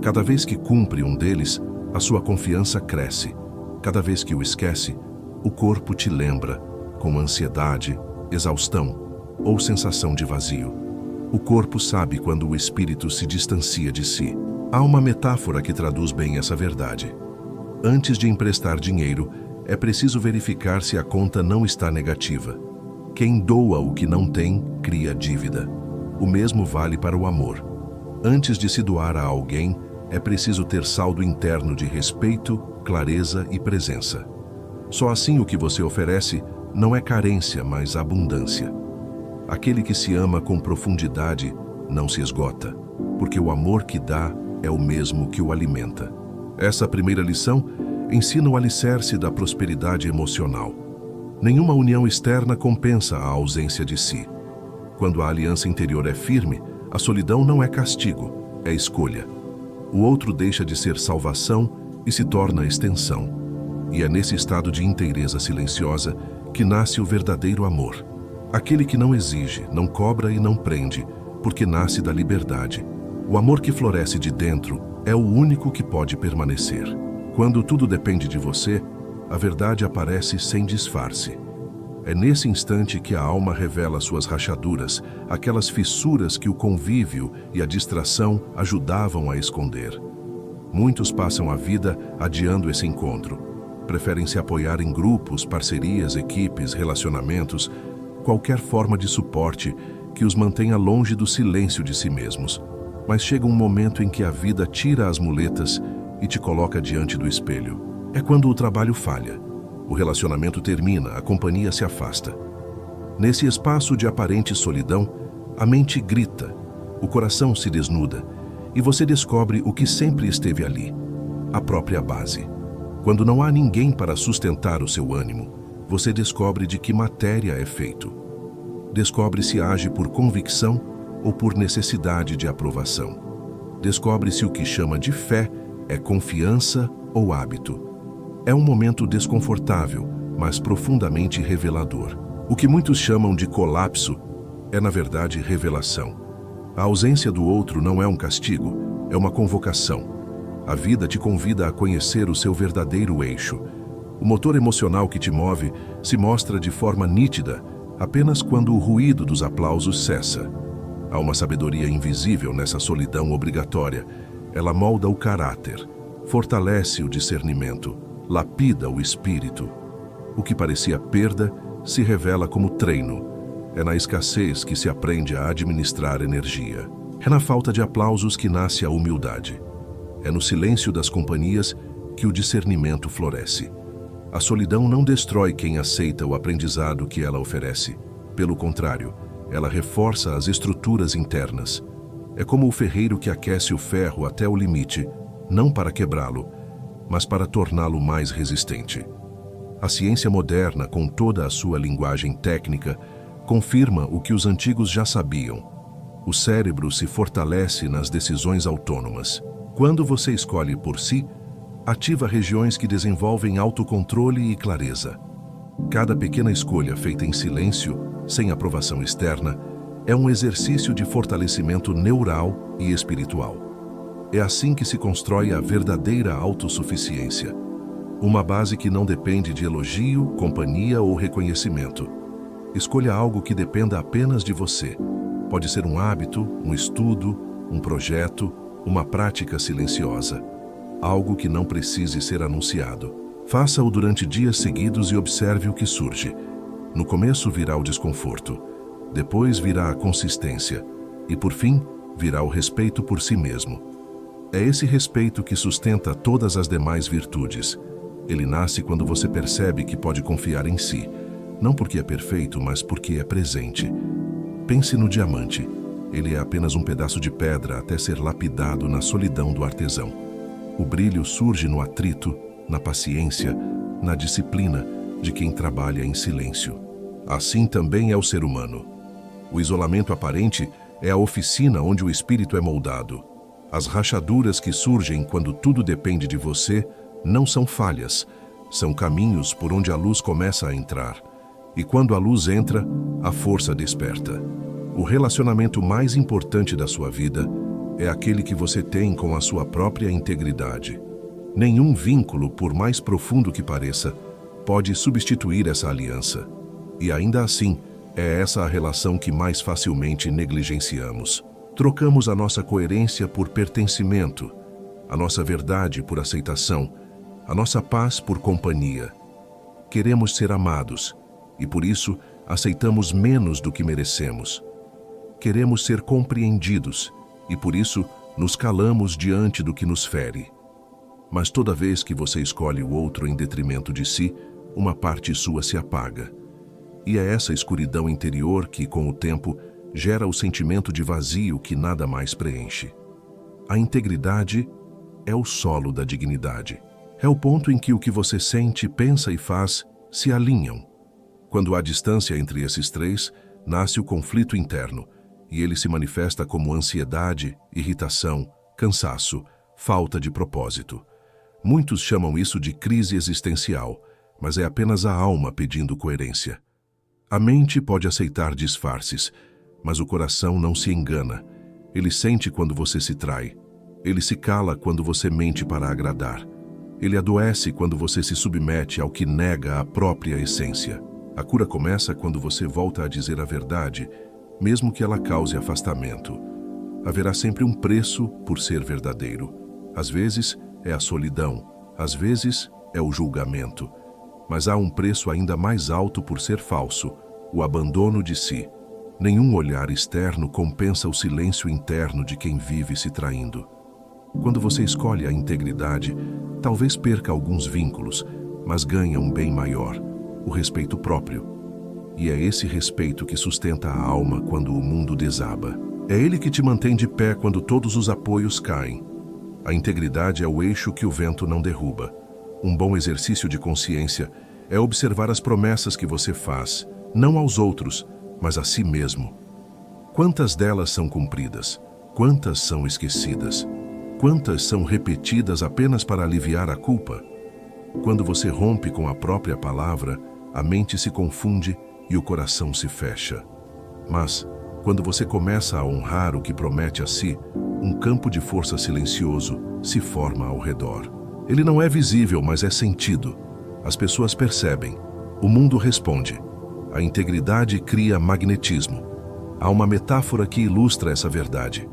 Cada vez que cumpre um deles, a sua confiança cresce. Cada vez que o esquece, o corpo te lembra, com ansiedade, exaustão ou sensação de vazio. O corpo sabe quando o espírito se distancia de si. Há uma metáfora que traduz bem essa verdade. Antes de emprestar dinheiro, é preciso verificar se a conta não está negativa. Quem doa o que não tem, cria dívida. O mesmo vale para o amor. Antes de se doar a alguém, é preciso ter saldo interno de respeito, clareza e presença. Só assim o que você oferece não é carência, mas abundância. Aquele que se ama com profundidade não se esgota, porque o amor que dá é o mesmo que o alimenta. Essa primeira lição ensina o alicerce da prosperidade emocional. Nenhuma união externa compensa a ausência de si. Quando a aliança interior é firme, a solidão não é castigo, é escolha. O outro deixa de ser salvação e se torna extensão. E é nesse estado de inteireza silenciosa que nasce o verdadeiro amor. Aquele que não exige, não cobra e não prende, porque nasce da liberdade. O amor que floresce de dentro é o único que pode permanecer. Quando tudo depende de você, a verdade aparece sem disfarce. É nesse instante que a alma revela suas rachaduras, aquelas fissuras que o convívio e a distração ajudavam a esconder. Muitos passam a vida adiando esse encontro. Preferem se apoiar em grupos, parcerias, equipes, relacionamentos, qualquer forma de suporte que os mantenha longe do silêncio de si mesmos. Mas chega um momento em que a vida tira as muletas e te coloca diante do espelho. É quando o trabalho falha. O relacionamento termina, a companhia se afasta. Nesse espaço de aparente solidão, a mente grita, o coração se desnuda e você descobre o que sempre esteve ali, a própria base. Quando não há ninguém para sustentar o seu ânimo, você descobre de que matéria é feito. Descobre se age por convicção ou por necessidade de aprovação. Descobre se o que chama de fé é confiança ou hábito. É um momento desconfortável, mas profundamente revelador. O que muitos chamam de colapso é, na verdade, revelação. A ausência do outro não é um castigo, é uma convocação. A vida te convida a conhecer o seu verdadeiro eixo. O motor emocional que te move se mostra de forma nítida apenas quando o ruído dos aplausos cessa. Há uma sabedoria invisível nessa solidão obrigatória. Ela molda o caráter, fortalece o discernimento, lapida o espírito. O que parecia perda se revela como treino. É na escassez que se aprende a administrar energia. É na falta de aplausos que nasce a humildade. É no silêncio das companhias que o discernimento floresce. A solidão não destrói quem aceita o aprendizado que ela oferece. Pelo contrário, ela reforça as estruturas internas. É como o ferreiro que aquece o ferro até o limite, não para quebrá-lo, mas para torná-lo mais resistente. A ciência moderna, com toda a sua linguagem técnica, confirma o que os antigos já sabiam. O cérebro se fortalece nas decisões autônomas. Quando você escolhe por si, ativa regiões que desenvolvem autocontrole e clareza. Cada pequena escolha feita em silêncio, sem aprovação externa, é um exercício de fortalecimento neural e espiritual. É assim que se constrói a verdadeira autossuficiência. Uma base que não depende de elogio, companhia ou reconhecimento. Escolha algo que dependa apenas de você. Pode ser um hábito, um estudo, um projeto, uma prática silenciosa. Algo que não precise ser anunciado. Faça-o durante dias seguidos e observe o que surge. No começo virá o desconforto. Depois virá a consistência. E por fim, virá o respeito por si mesmo. É esse respeito que sustenta todas as demais virtudes. Ele nasce quando você percebe que pode confiar em si. Não porque é perfeito, mas porque é presente. Pense no diamante. Ele é apenas um pedaço de pedra até ser lapidado na solidão do artesão. O brilho surge no atrito, na paciência, na disciplina de quem trabalha em silêncio. Assim também é o ser humano. O isolamento aparente é a oficina onde o espírito é moldado. As rachaduras que surgem quando tudo depende de você não são falhas, são caminhos por onde a luz começa a entrar. E quando a luz entra, a força desperta. O relacionamento mais importante da sua vida é aquele que você tem com a sua própria integridade. Nenhum vínculo, por mais profundo que pareça, pode substituir essa aliança. E ainda assim, é essa a relação que mais facilmente negligenciamos. Trocamos a nossa coerência por pertencimento, a nossa verdade por aceitação, a nossa paz por companhia. Queremos ser amados e, por isso, aceitamos menos do que merecemos. Queremos ser compreendidos e, por isso, nos calamos diante do que nos fere. Mas toda vez que você escolhe o outro em detrimento de si, uma parte sua se apaga. E é essa escuridão interior que, com o tempo, gera o sentimento de vazio que nada mais preenche. A integridade é o solo da dignidade. É o ponto em que o que você sente, pensa e faz se alinham. Quando há distância entre esses três, nasce o conflito interno, e ele se manifesta como ansiedade, irritação, cansaço, falta de propósito. Muitos chamam isso de crise existencial, mas é apenas a alma pedindo coerência. A mente pode aceitar disfarces, mas o coração não se engana. Ele sente quando você se trai. Ele se cala quando você mente para agradar. Ele adoece quando você se submete ao que nega a própria essência. A cura começa quando você volta a dizer a verdade, mesmo que ela cause afastamento. Haverá sempre um preço por ser verdadeiro. Às vezes é a solidão, às vezes é o julgamento. Mas há um preço ainda mais alto por ser falso, o abandono de si. Nenhum olhar externo compensa o silêncio interno de quem vive se traindo. Quando você escolhe a integridade, talvez perca alguns vínculos, mas ganha um bem maior, o respeito próprio. E é esse respeito que sustenta a alma quando o mundo desaba. É ele que te mantém de pé quando todos os apoios caem. A integridade é o eixo que o vento não derruba. Um bom exercício de consciência é observar as promessas que você faz, não aos outros, mas a si mesmo. Quantas delas são cumpridas? Quantas são esquecidas? Quantas são repetidas apenas para aliviar a culpa? Quando você rompe com a própria palavra, a mente se confunde e o coração se fecha. Mas, quando você começa a honrar o que promete a si, um campo de força silencioso se forma ao redor. Ele não é visível, mas é sentido. As pessoas percebem. O mundo responde. A integridade cria magnetismo. Há uma metáfora que ilustra essa verdade.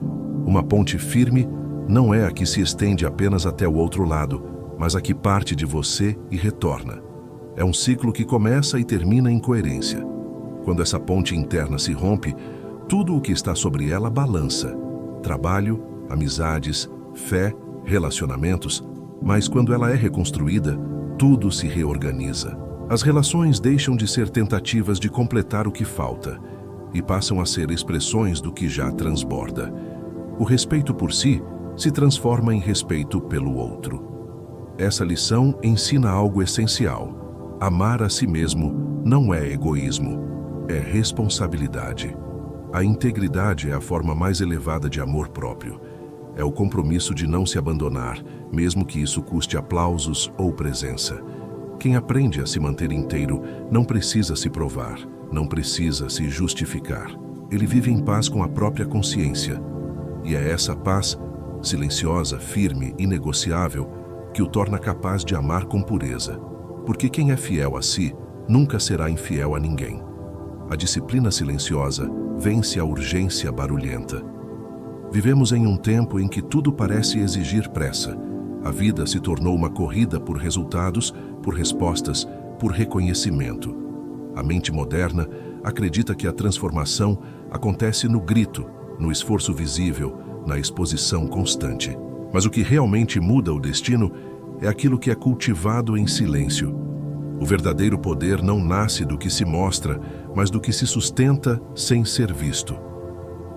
Uma ponte firme não é a que se estende apenas até o outro lado, mas a que parte de você e retorna. É um ciclo que começa e termina em coerência. Quando essa ponte interna se rompe, tudo o que está sobre ela balança. Trabalho, amizades, fé, relacionamentos, Mas quando ela é reconstruída, tudo se reorganiza. As relações deixam de ser tentativas de completar o que falta e passam a ser expressões do que já transborda. O respeito por si se transforma em respeito pelo outro. Essa lição ensina algo essencial. Amar a si mesmo não é egoísmo, é responsabilidade. A integridade é a forma mais elevada de amor próprio. É o compromisso de não se abandonar, mesmo que isso custe aplausos ou presença. Quem aprende a se manter inteiro não precisa se provar, não precisa se justificar. Ele vive em paz com a própria consciência. E é essa paz, silenciosa, firme, inegociável, que o torna capaz de amar com pureza. Porque quem é fiel a si nunca será infiel a ninguém. A disciplina silenciosa vence a urgência barulhenta. Vivemos em um tempo em que tudo parece exigir pressa. A vida se tornou uma corrida por resultados, por respostas, por reconhecimento. A mente moderna acredita que a transformação acontece no grito, no esforço visível, na exposição constante. Mas o que realmente muda o destino é aquilo que é cultivado em silêncio. O verdadeiro poder não nasce do que se mostra, mas do que se sustenta sem ser visto.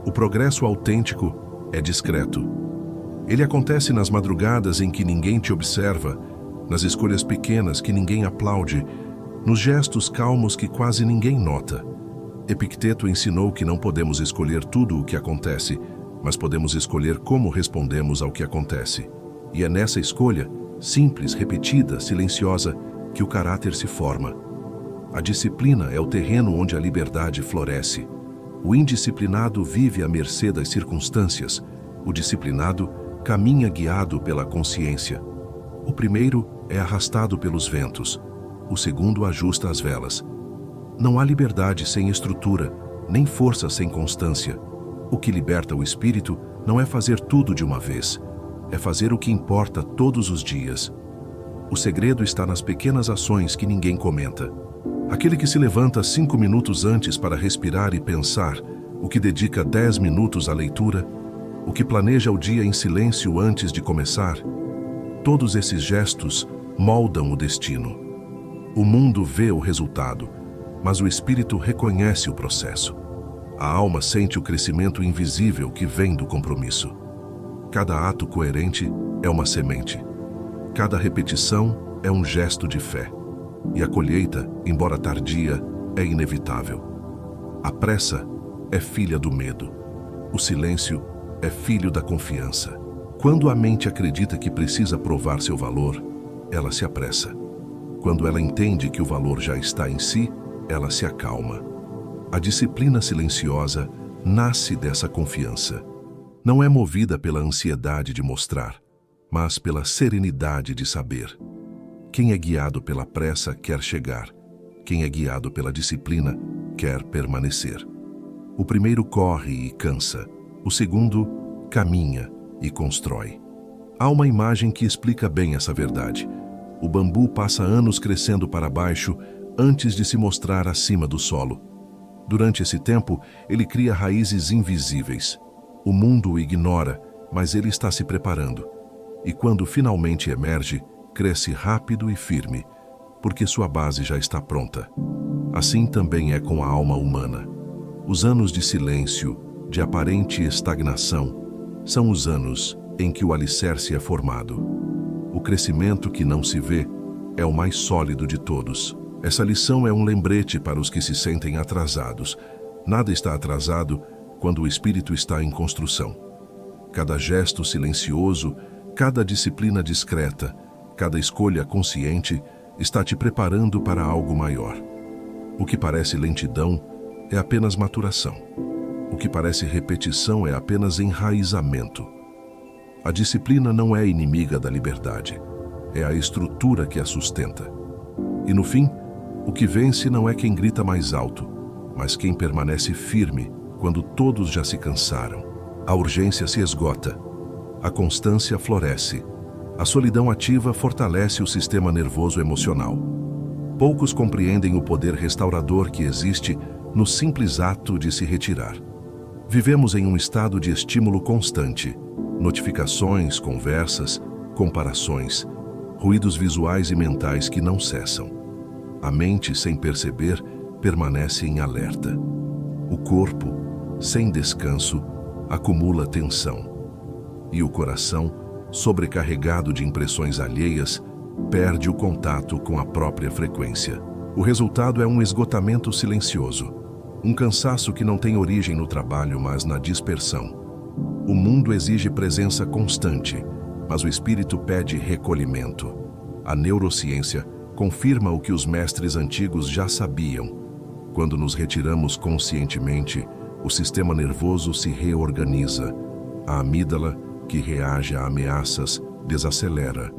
O progresso autêntico é discreto. Ele acontece nas madrugadas em que ninguém te observa, nas escolhas pequenas que ninguém aplaude, nos gestos calmos que quase ninguém nota. Epicteto ensinou que não podemos escolher tudo o que acontece, mas podemos escolher como respondemos ao que acontece. E é nessa escolha, simples, repetida, silenciosa, que o caráter se forma. A disciplina é o terreno onde a liberdade floresce. O indisciplinado vive à mercê das circunstâncias. O disciplinado caminha guiado pela consciência. O primeiro é arrastado pelos ventos. O segundo ajusta as velas. Não há liberdade sem estrutura, nem força sem constância. O que liberta o espírito não é fazer tudo de uma vez, é fazer o que importa todos os dias. O segredo está nas pequenas ações que ninguém comenta. Aquele que se levanta 5 minutos antes para respirar e pensar, o que dedica 10 minutos à leitura, o que planeja o dia em silêncio antes de começar. Todos esses gestos moldam o destino. O mundo vê o resultado, mas o espírito reconhece o processo. A alma sente o crescimento invisível que vem do compromisso. Cada ato coerente é uma semente. Cada repetição é um gesto de fé. E a colheita, embora tardia, é inevitável. A pressa é filha do medo. O silêncio é filho da confiança. Quando a mente acredita que precisa provar seu valor, ela se apressa. Quando ela entende que o valor já está em si, ela se acalma. A disciplina silenciosa nasce dessa confiança. Não é movida pela ansiedade de mostrar, mas pela serenidade de saber. Quem é guiado pela pressa quer chegar. Quem é guiado pela disciplina quer permanecer. O primeiro corre e cansa. O segundo caminha e constrói. Há uma imagem que explica bem essa verdade. O bambu passa anos crescendo para baixo antes de se mostrar acima do solo. Durante esse tempo, ele cria raízes invisíveis. O mundo o ignora, mas ele está se preparando. E quando finalmente emerge, cresce rápido e firme, porque sua base já está pronta. Assim também é com a alma humana. Os anos de silêncio, de aparente estagnação, são os anos em que o alicerce é formado. O crescimento que não se vê é o mais sólido de todos. Essa lição é um lembrete para os que se sentem atrasados. Nada está atrasado quando o espírito está em construção. Cada gesto silencioso, cada disciplina discreta, cada escolha consciente está te preparando para algo maior. O que parece lentidão é apenas maturação. O que parece repetição é apenas enraizamento. A disciplina não é inimiga da liberdade. É a estrutura que a sustenta. E no fim, o que vence não é quem grita mais alto, mas quem permanece firme quando todos já se cansaram. A urgência se esgota. A constância floresce. A solidão ativa fortalece o sistema nervoso emocional. Poucos compreendem o poder restaurador que existe no simples ato de se retirar. Vivemos em um estado de estímulo constante. Notificações, conversas, comparações. ruídos visuais e mentais que não cessam. A mente, sem perceber, permanece em alerta. O corpo, sem descanso, acumula tensão. E o coração, sobrecarregado de impressões alheias, perde o contato com a própria frequência. O resultado é um esgotamento silencioso, um cansaço que não tem origem no trabalho, mas na dispersão. O mundo exige presença constante, mas o espírito pede recolhimento. A neurociência confirma o que os mestres antigos já sabiam. Quando nos retiramos conscientemente, o sistema nervoso se reorganiza. A amígdala, que reage a ameaças, desacelera.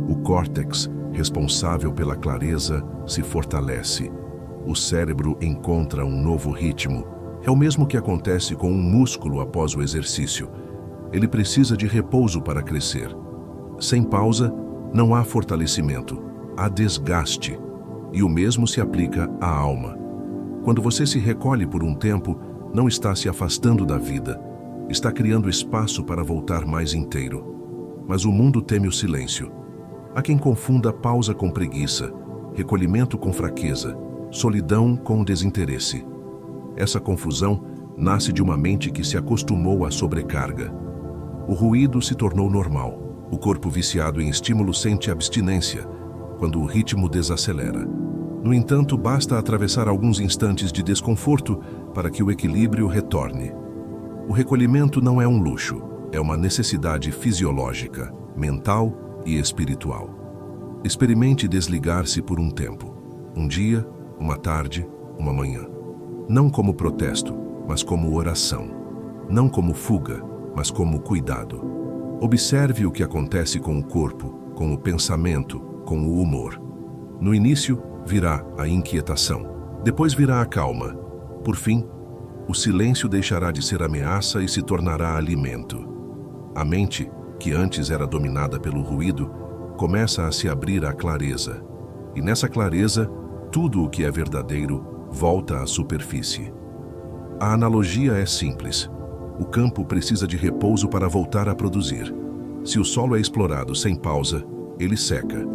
O córtex, responsável pela clareza, se fortalece. O cérebro encontra um novo ritmo. É o mesmo que acontece com um músculo após o exercício. Ele precisa de repouso para crescer. Sem pausa, não há fortalecimento, há desgaste. E o mesmo se aplica à alma. Quando você se recolhe por um tempo, não está se afastando da vida. Está criando espaço para voltar mais inteiro. Mas o mundo teme o silêncio. Há quem confunda pausa com preguiça, recolhimento com fraqueza, solidão com desinteresse. Essa confusão nasce de uma mente que se acostumou à sobrecarga. O ruído se tornou normal. O corpo viciado em estímulo sente abstinência, quando o ritmo desacelera. No entanto, basta atravessar alguns instantes de desconforto para que o equilíbrio retorne. O recolhimento não é um luxo, é uma necessidade fisiológica, mental e espiritual. Experimente desligar-se por um tempo. Um dia, uma tarde, uma manhã. Não como protesto, mas como oração. Não como fuga, mas como cuidado. Observe o que acontece com o corpo, com o pensamento, com o humor. No início, virá a inquietação. Depois virá a calma. Por fim, o silêncio deixará de ser ameaça e se tornará alimento. A mente, que antes era dominada pelo ruído, começa a se abrir à clareza. E nessa clareza, tudo o que é verdadeiro volta à superfície. A analogia é simples. O campo precisa de repouso para voltar a produzir. Se o solo é explorado sem pausa, ele seca.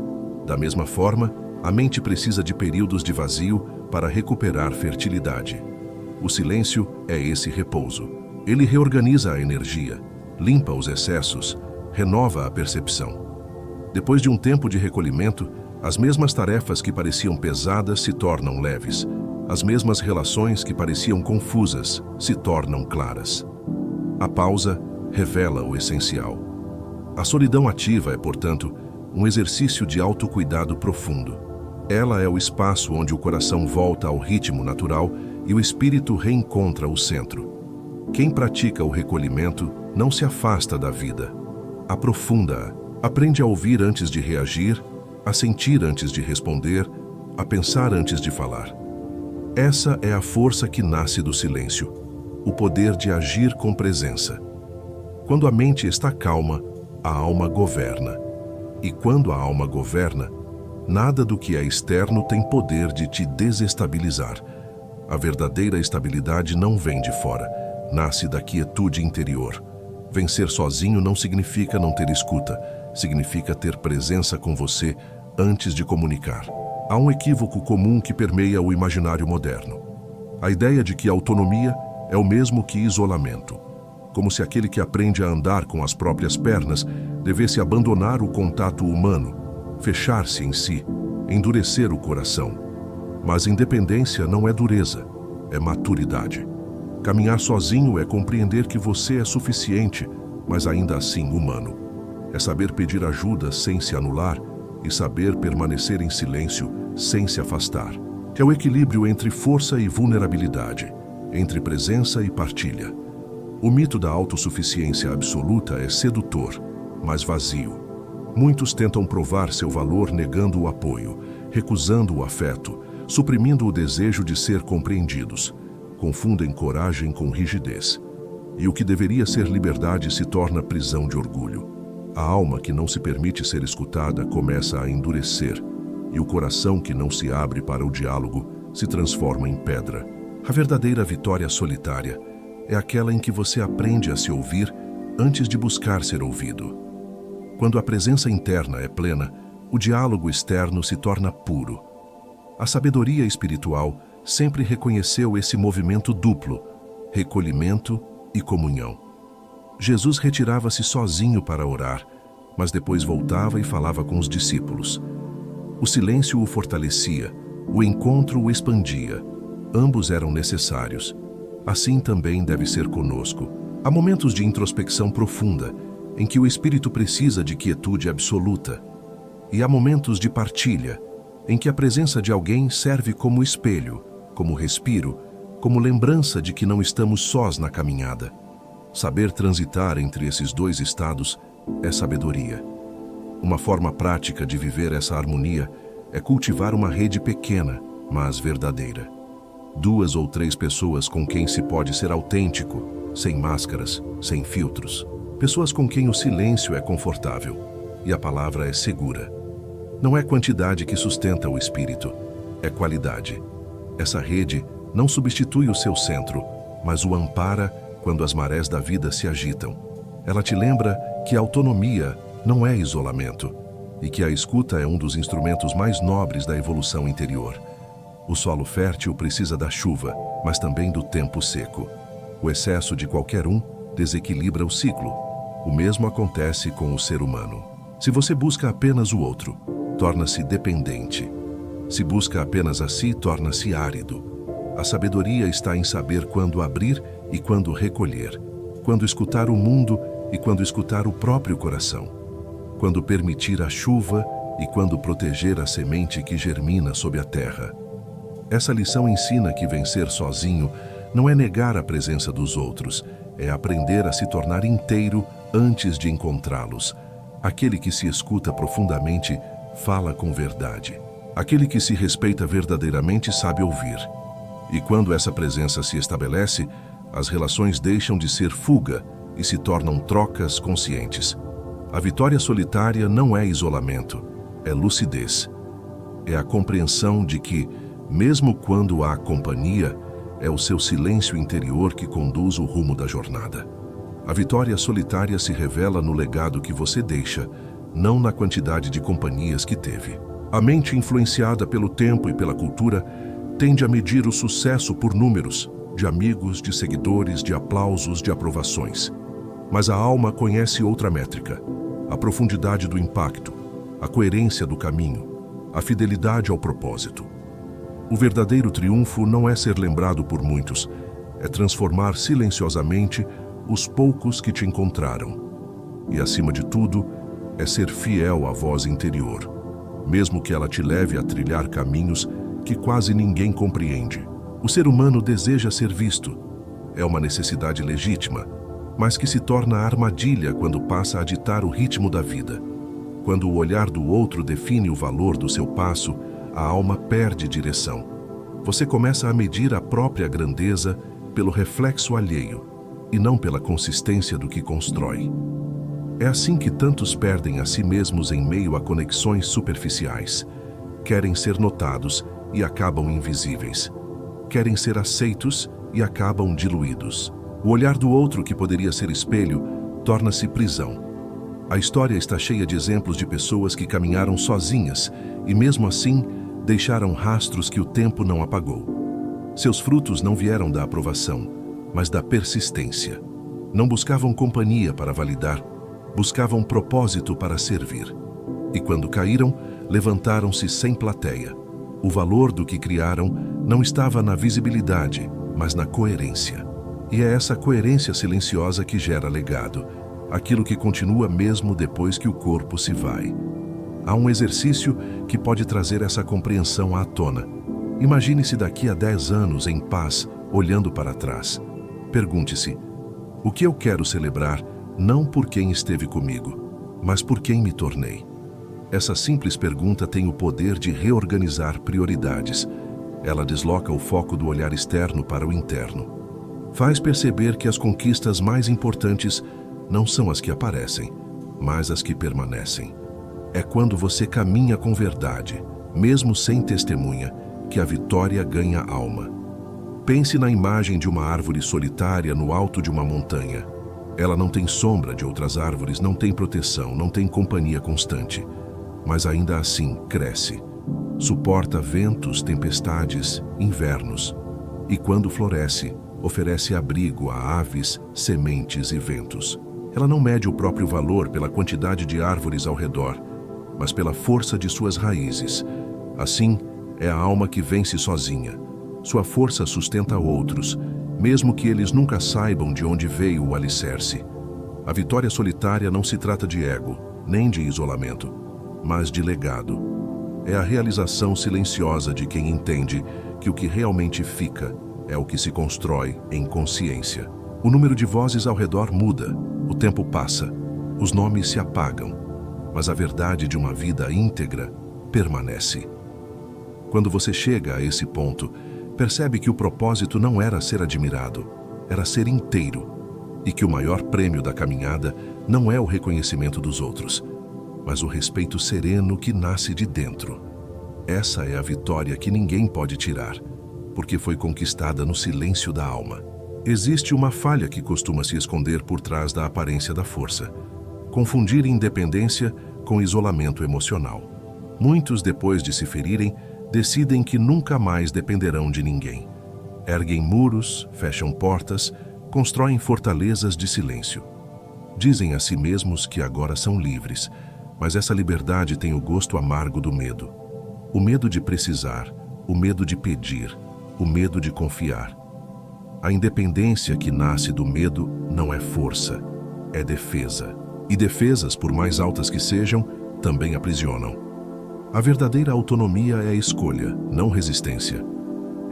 Da mesma forma, a mente precisa de períodos de vazio para recuperar fertilidade. O silêncio é esse repouso. Ele reorganiza a energia, limpa os excessos, renova a percepção. Depois de um tempo de recolhimento, as mesmas tarefas que pareciam pesadas se tornam leves. As mesmas relações que pareciam confusas se tornam claras. A pausa revela o essencial. A solidão ativa é, portanto, um exercício de autocuidado profundo. Ela é o espaço onde o coração volta ao ritmo natural e o espírito reencontra o centro. Quem pratica o recolhimento não se afasta da vida. Aprofunda-a. Aprende a ouvir antes de reagir, a sentir antes de responder, a pensar antes de falar. Essa é a força que nasce do silêncio, o poder de agir com presença. Quando a mente está calma, a alma governa. E quando a alma governa, nada do que é externo tem poder de te desestabilizar. A verdadeira estabilidade não vem de fora, nasce da quietude interior. Vencer sozinho não significa não ter escuta, significa ter presença com você antes de comunicar. Há um equívoco comum que permeia o imaginário moderno. A ideia de que autonomia é o mesmo que isolamento, como se aquele que aprende a andar com as próprias pernas devesse abandonar o contato humano, fechar-se em si, endurecer o coração. Mas independência não é dureza, é maturidade. Caminhar sozinho é compreender que você é suficiente, mas ainda assim humano. É saber pedir ajuda sem se anular e saber permanecer em silêncio sem se afastar. É o equilíbrio entre força e vulnerabilidade, entre presença e partilha. O mito da autossuficiência absoluta é sedutor, mas vazio. Muitos tentam provar seu valor negando o apoio, recusando o afeto, suprimindo o desejo de ser compreendidos. Confundem coragem com rigidez. E o que deveria ser liberdade se torna prisão de orgulho. A alma que não se permite ser escutada começa a endurecer, e o coração que não se abre para o diálogo se transforma em pedra. A verdadeira vitória solitária é aquela em que você aprende a se ouvir antes de buscar ser ouvido. Quando a presença interna é plena, o diálogo externo se torna puro. A sabedoria espiritual sempre reconheceu esse movimento duplo, recolhimento e comunhão. Jesus retirava-se sozinho para orar, mas depois voltava e falava com os discípulos. O silêncio o fortalecia, o encontro o expandia. Ambos eram necessários. Assim também deve ser conosco. Há momentos de introspecção profunda, em que o espírito precisa de quietude absoluta. E há momentos de partilha, em que a presença de alguém serve como espelho, como respiro, como lembrança de que não estamos sós na caminhada. Saber transitar entre esses dois estados é sabedoria. Uma forma prática de viver essa harmonia é cultivar uma rede pequena, mas verdadeira. 2 ou 3 pessoas com quem se pode ser autêntico, sem máscaras, sem filtros. Pessoas com quem o silêncio é confortável e a palavra é segura. Não é quantidade que sustenta o espírito, é qualidade. Essa rede não substitui o seu centro, mas o ampara quando as marés da vida se agitam. Ela te lembra que a autonomia não é isolamento e que a escuta é um dos instrumentos mais nobres da evolução interior. O solo fértil precisa da chuva, mas também do tempo seco. O excesso de qualquer um desequilibra o ciclo. O mesmo acontece com o ser humano. Se você busca apenas o outro, torna-se dependente. Se busca apenas a si, torna-se árido. A sabedoria está em saber quando abrir e quando recolher, quando escutar o mundo e quando escutar o próprio coração, quando permitir a chuva e quando proteger a semente que germina sob a terra. Essa lição ensina que vencer sozinho não é negar a presença dos outros, é aprender a se tornar inteiro antes de encontrá-los. Aquele que se escuta profundamente fala com verdade. Aquele que se respeita verdadeiramente sabe ouvir. E quando essa presença se estabelece, as relações deixam de ser fuga e se tornam trocas conscientes. A vitória solitária não é isolamento, é lucidez. É a compreensão de que, mesmo quando há companhia, é o seu silêncio interior que conduz o rumo da jornada. A vitória solitária se revela no legado que você deixa, não na quantidade de companhias que teve. A mente influenciada pelo tempo e pela cultura tende a medir o sucesso por números, de amigos, de seguidores, de aplausos, de aprovações. Mas a alma conhece outra métrica: a profundidade do impacto, a coerência do caminho, a fidelidade ao propósito. O verdadeiro triunfo não é ser lembrado por muitos, é transformar silenciosamente os poucos que te encontraram. E, acima de tudo, é ser fiel à voz interior, mesmo que ela te leve a trilhar caminhos que quase ninguém compreende. O ser humano deseja ser visto. É uma necessidade legítima, mas que se torna armadilha quando passa a ditar o ritmo da vida. Quando o olhar do outro define o valor do seu passo, a alma perde direção. Você começa a medir a própria grandeza pelo reflexo alheio e não pela consistência do que constrói. É assim que tantos perdem a si mesmos em meio a conexões superficiais. Querem ser notados e acabam invisíveis. Querem ser aceitos e acabam diluídos. O olhar do outro, que poderia ser espelho, torna-se prisão. A história está cheia de exemplos de pessoas que caminharam sozinhas e, mesmo assim, deixaram rastros que o tempo não apagou. Seus frutos não vieram da aprovação, mas da persistência. Não buscavam companhia para validar, buscavam propósito para servir. E quando caíram, levantaram-se sem plateia. O valor do que criaram não estava na visibilidade, mas na coerência. E é essa coerência silenciosa que gera legado, aquilo que continua mesmo depois que o corpo se vai. Há um exercício que pode trazer essa compreensão à tona. Imagine-se daqui a 10 anos em paz, olhando para trás. Pergunte-se: o que eu quero celebrar não por quem esteve comigo, mas por quem me tornei? Essa simples pergunta tem o poder de reorganizar prioridades. Ela desloca o foco do olhar externo para o interno. Faz perceber que as conquistas mais importantes não são as que aparecem, mas as que permanecem. É quando você caminha com verdade, mesmo sem testemunha, que a vitória ganha alma. Pense na imagem de uma árvore solitária no alto de uma montanha. Ela não tem sombra de outras árvores, não tem proteção, não tem companhia constante. mas ainda assim cresce. Suporta ventos, tempestades, invernos. E quando floresce, oferece abrigo a aves, sementes e ventos. Ela não mede o próprio valor pela quantidade de árvores ao redor, mas pela força de suas raízes. Assim, é a alma que vence sozinha. Sua força sustenta outros, mesmo que eles nunca saibam de onde veio o alicerce. A vitória solitária não se trata de ego, nem de isolamento, mas de legado. É a realização silenciosa de quem entende que o que realmente fica é o que se constrói em consciência. O número de vozes ao redor muda, o tempo passa, os nomes se apagam, mas a verdade de uma vida íntegra permanece. Quando você chega a esse ponto, percebe que o propósito não era ser admirado, era ser inteiro, e que o maior prêmio da caminhada não é o reconhecimento dos outros, mas o respeito sereno que nasce de dentro. Essa é a vitória que ninguém pode tirar, porque foi conquistada no silêncio da alma. Existe uma falha que costuma se esconder por trás da aparência da força: confundir independência com isolamento emocional. Muitos, depois de se ferirem, decidem que nunca mais dependerão de ninguém. Erguem muros, fecham portas, constroem fortalezas de silêncio. Dizem a si mesmos que agora são livres, mas essa liberdade tem o gosto amargo do medo. O medo de precisar, o medo de pedir, o medo de confiar. A independência que nasce do medo não é força, é defesa. E defesas, por mais altas que sejam, também aprisionam. A verdadeira autonomia é a escolha, não resistência.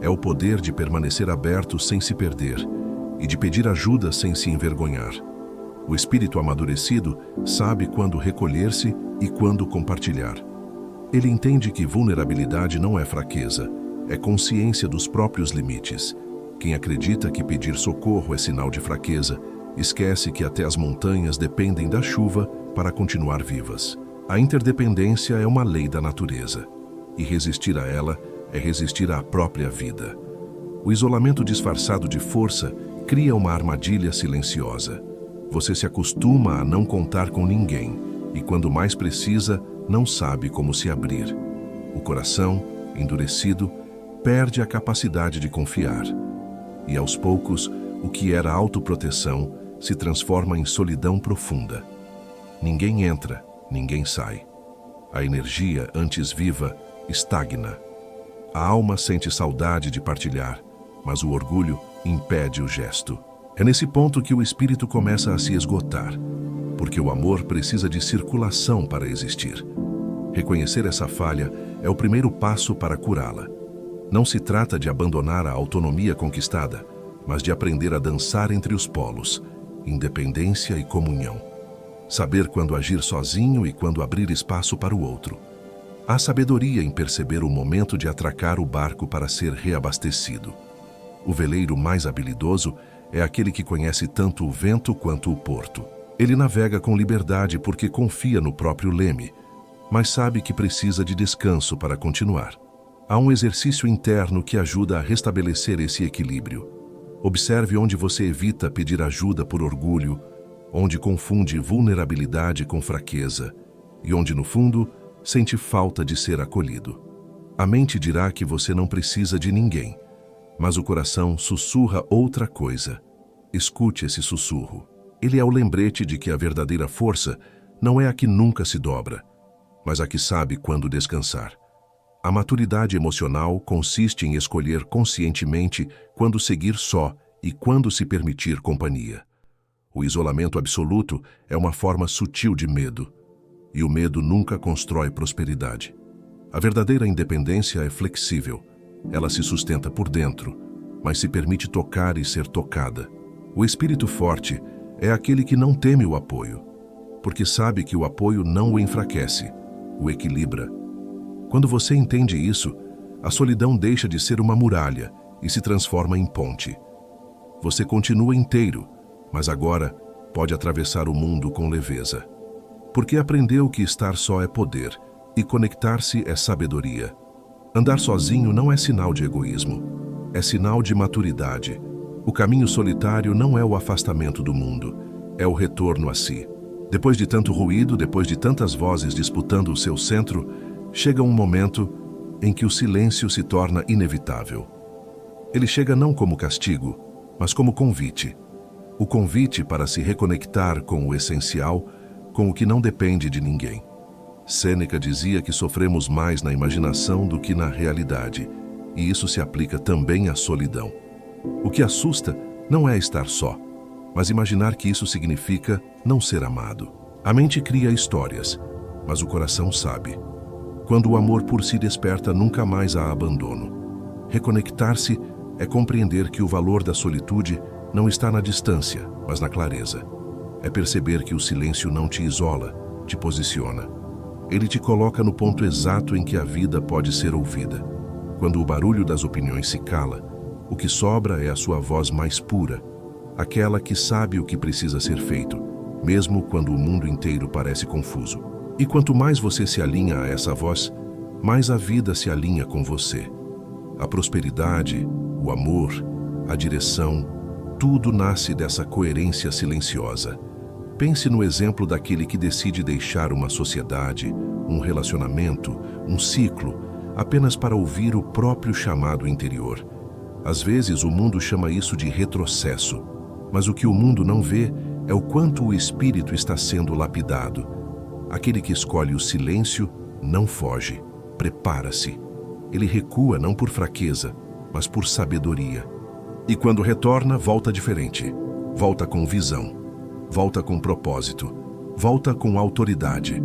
É o poder de permanecer aberto sem se perder e de pedir ajuda sem se envergonhar. O espírito amadurecido sabe quando recolher-se e quando compartilhar. Ele entende que vulnerabilidade não é fraqueza, é consciência dos próprios limites. Quem acredita que pedir socorro é sinal de fraqueza, esquece que até as montanhas dependem da chuva para continuar vivas. A interdependência é uma lei da natureza, e resistir a ela é resistir à própria vida. O isolamento disfarçado de força cria uma armadilha silenciosa. Você se acostuma a não contar com ninguém, e quando mais precisa, não sabe como se abrir. O coração, endurecido, perde a capacidade de confiar. E aos poucos, o que era autoproteção se transforma em solidão profunda. Ninguém entra, ninguém sai. A energia, antes viva, estagna. A alma sente saudade de partilhar, mas o orgulho impede o gesto. É nesse ponto que o espírito começa a se esgotar, porque o amor precisa de circulação para existir. Reconhecer essa falha é o primeiro passo para curá-la. Não se trata de abandonar a autonomia conquistada, mas de aprender a dançar entre os polos, independência e comunhão. Saber quando agir sozinho e quando abrir espaço para o outro. Há sabedoria em perceber o momento de atracar o barco para ser reabastecido. O veleiro mais habilidoso é aquele que conhece tanto o vento quanto o porto. Ele navega com liberdade porque confia no próprio leme, mas sabe que precisa de descanso para continuar. Há um exercício interno que ajuda a restabelecer esse equilíbrio. Observe onde você evita pedir ajuda por orgulho, onde confunde vulnerabilidade com fraqueza e onde, no fundo, sente falta de ser acolhido. A mente dirá que você não precisa de ninguém, mas o coração sussurra outra coisa. Escute esse sussurro. Ele é o lembrete de que a verdadeira força não é a que nunca se dobra, mas a que sabe quando descansar. A maturidade emocional consiste em escolher conscientemente quando seguir só e quando se permitir companhia. O isolamento absoluto é uma forma sutil de medo, e o medo nunca constrói prosperidade. A verdadeira independência é flexível. Ela se sustenta por dentro, mas se permite tocar e ser tocada. O espírito forte é aquele que não teme o apoio, porque sabe que o apoio não o enfraquece, o equilibra. Quando você entende isso, a solidão deixa de ser uma muralha e se transforma em ponte. Você continua inteiro, mas agora pode atravessar o mundo com leveza. Porque aprendeu que estar só é poder e conectar-se é sabedoria. Andar sozinho não é sinal de egoísmo, é sinal de maturidade. O caminho solitário não é o afastamento do mundo, é o retorno a si. Depois de tanto ruído, depois de tantas vozes disputando o seu centro, chega um momento em que o silêncio se torna inevitável. Ele chega não como castigo, mas como convite. O convite para se reconectar com o essencial, com o que não depende de ninguém. Sêneca dizia que sofremos mais na imaginação do que na realidade, e isso se aplica também à solidão. O que assusta não é estar só, mas imaginar que isso significa não ser amado. A mente cria histórias, mas o coração sabe. Quando o amor por si desperta, nunca mais há abandono. Reconectar-se é compreender que o valor da solitude não está na distância, mas na clareza. É perceber que o silêncio não te isola, te posiciona. Ele te coloca no ponto exato em que a vida pode ser ouvida. Quando o barulho das opiniões se cala, o que sobra é a sua voz mais pura, aquela que sabe o que precisa ser feito, mesmo quando o mundo inteiro parece confuso. E quanto mais você se alinha a essa voz, mais a vida se alinha com você. A prosperidade, o amor, a direção, tudo nasce dessa coerência silenciosa. Pense no exemplo daquele que decide deixar uma sociedade, um relacionamento, um ciclo, apenas para ouvir o próprio chamado interior. Às vezes o mundo chama isso de retrocesso, mas o que o mundo não vê é o quanto o espírito está sendo lapidado. Aquele que escolhe o silêncio não foge, prepara-se. Ele recua não por fraqueza, mas por sabedoria. E quando retorna, volta diferente. Volta com visão. Volta com propósito. Volta com autoridade.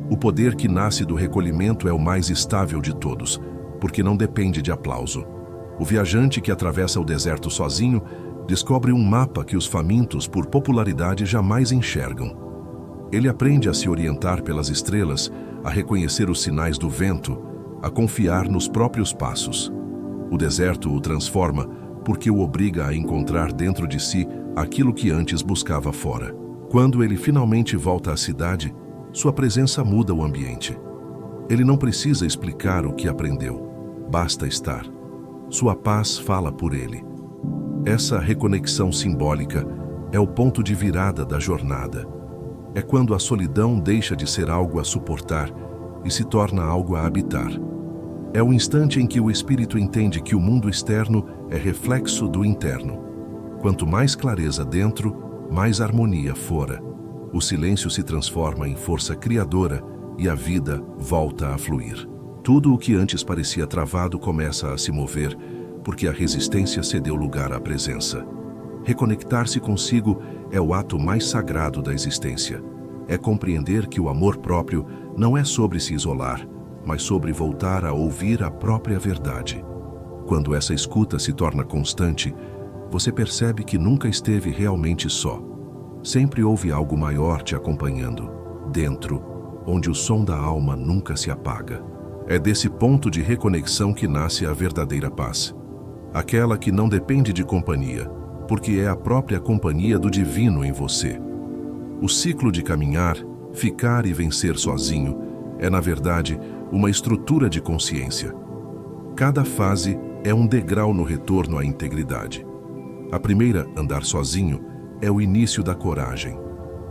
O poder que nasce do recolhimento é o mais estável de todos, porque não depende de aplauso. O viajante que atravessa o deserto sozinho descobre um mapa que os famintos por popularidade jamais enxergam. Ele aprende a se orientar pelas estrelas, a reconhecer os sinais do vento, a confiar nos próprios passos. O deserto o transforma porque o obriga a encontrar dentro de si aquilo que antes buscava fora. Quando ele finalmente volta à cidade, sua presença muda o ambiente. Ele não precisa explicar o que aprendeu, basta estar. Sua paz fala por ele. Essa reconexão simbólica é o ponto de virada da jornada. É quando a solidão deixa de ser algo a suportar e se torna algo a habitar. É o instante em que o espírito entende que o mundo externo é reflexo do interno. Quanto mais clareza dentro, mais harmonia fora. O silêncio se transforma em força criadora e a vida volta a fluir. Tudo o que antes parecia travado começa a se mover, porque a resistência cedeu lugar à presença. Reconectar-se consigo é o ato mais sagrado da existência. É compreender que o amor próprio não é sobre se isolar, mas sobre voltar a ouvir a própria verdade. Quando essa escuta se torna constante, você percebe que nunca esteve realmente só. Sempre houve algo maior te acompanhando, dentro, onde o som da alma nunca se apaga. É desse ponto de reconexão que nasce a verdadeira paz. Aquela que não depende de companhia, porque é a própria companhia do divino em você. O ciclo de caminhar, ficar e vencer sozinho é, na verdade, uma estrutura de consciência. Cada fase é um degrau no retorno à integridade. A primeira, andar sozinho, é o início da coragem.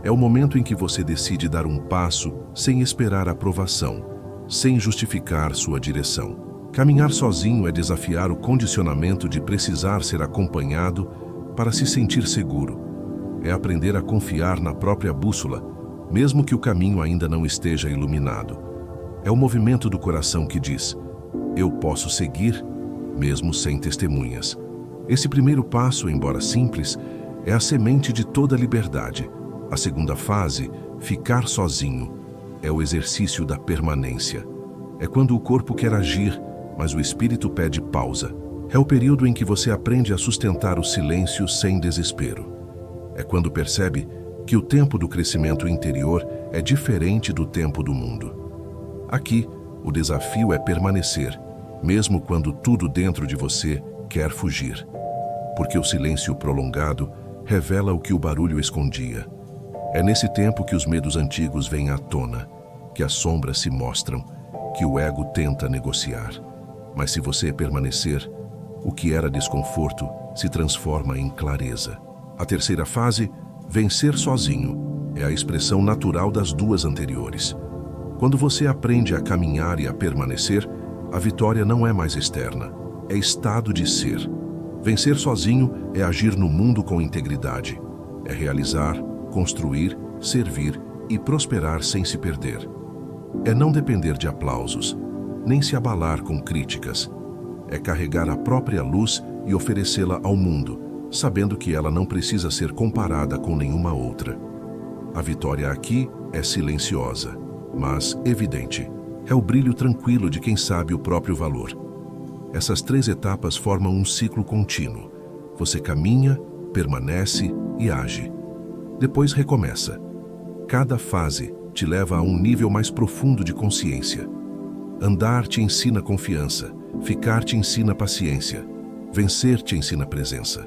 É o momento em que você decide dar um passo sem esperar aprovação, sem justificar sua direção. Caminhar sozinho é desafiar o condicionamento de precisar ser acompanhado para se sentir seguro. É aprender a confiar na própria bússola, mesmo que o caminho ainda não esteja iluminado. É o movimento do coração que diz: eu posso seguir, mesmo sem testemunhas. Esse primeiro passo, embora simples, é a semente de toda liberdade. A segunda fase, ficar sozinho, é o exercício da permanência. É quando o corpo quer agir, mas o espírito pede pausa. É o período em que você aprende a sustentar o silêncio sem desespero. É quando percebe que o tempo do crescimento interior é diferente do tempo do mundo. Aqui, o desafio é permanecer, mesmo quando tudo dentro de você quer fugir. Porque o silêncio prolongado revela o que o barulho escondia. É nesse tempo que os medos antigos vêm à tona, que as sombras se mostram, que o ego tenta negociar. Mas se você permanecer, o que era desconforto se transforma em clareza. A terceira fase, vencer sozinho, é a expressão natural das duas anteriores. Quando você aprende a caminhar e a permanecer, a vitória não é mais externa, é estado de ser. Vencer sozinho é agir no mundo com integridade, é realizar, construir, servir e prosperar sem se perder. É não depender de aplausos, nem se abalar com críticas. É carregar a própria luz e oferecê-la ao mundo, sabendo que ela não precisa ser comparada com nenhuma outra. A vitória aqui é silenciosa, mas evidente. É o brilho tranquilo de quem sabe o próprio valor. Essas 3 etapas formam um ciclo contínuo. Você caminha, permanece e age. Depois recomeça. Cada fase te leva a um nível mais profundo de consciência. Andar te ensina confiança, ficar te ensina paciência, vencer te ensina presença.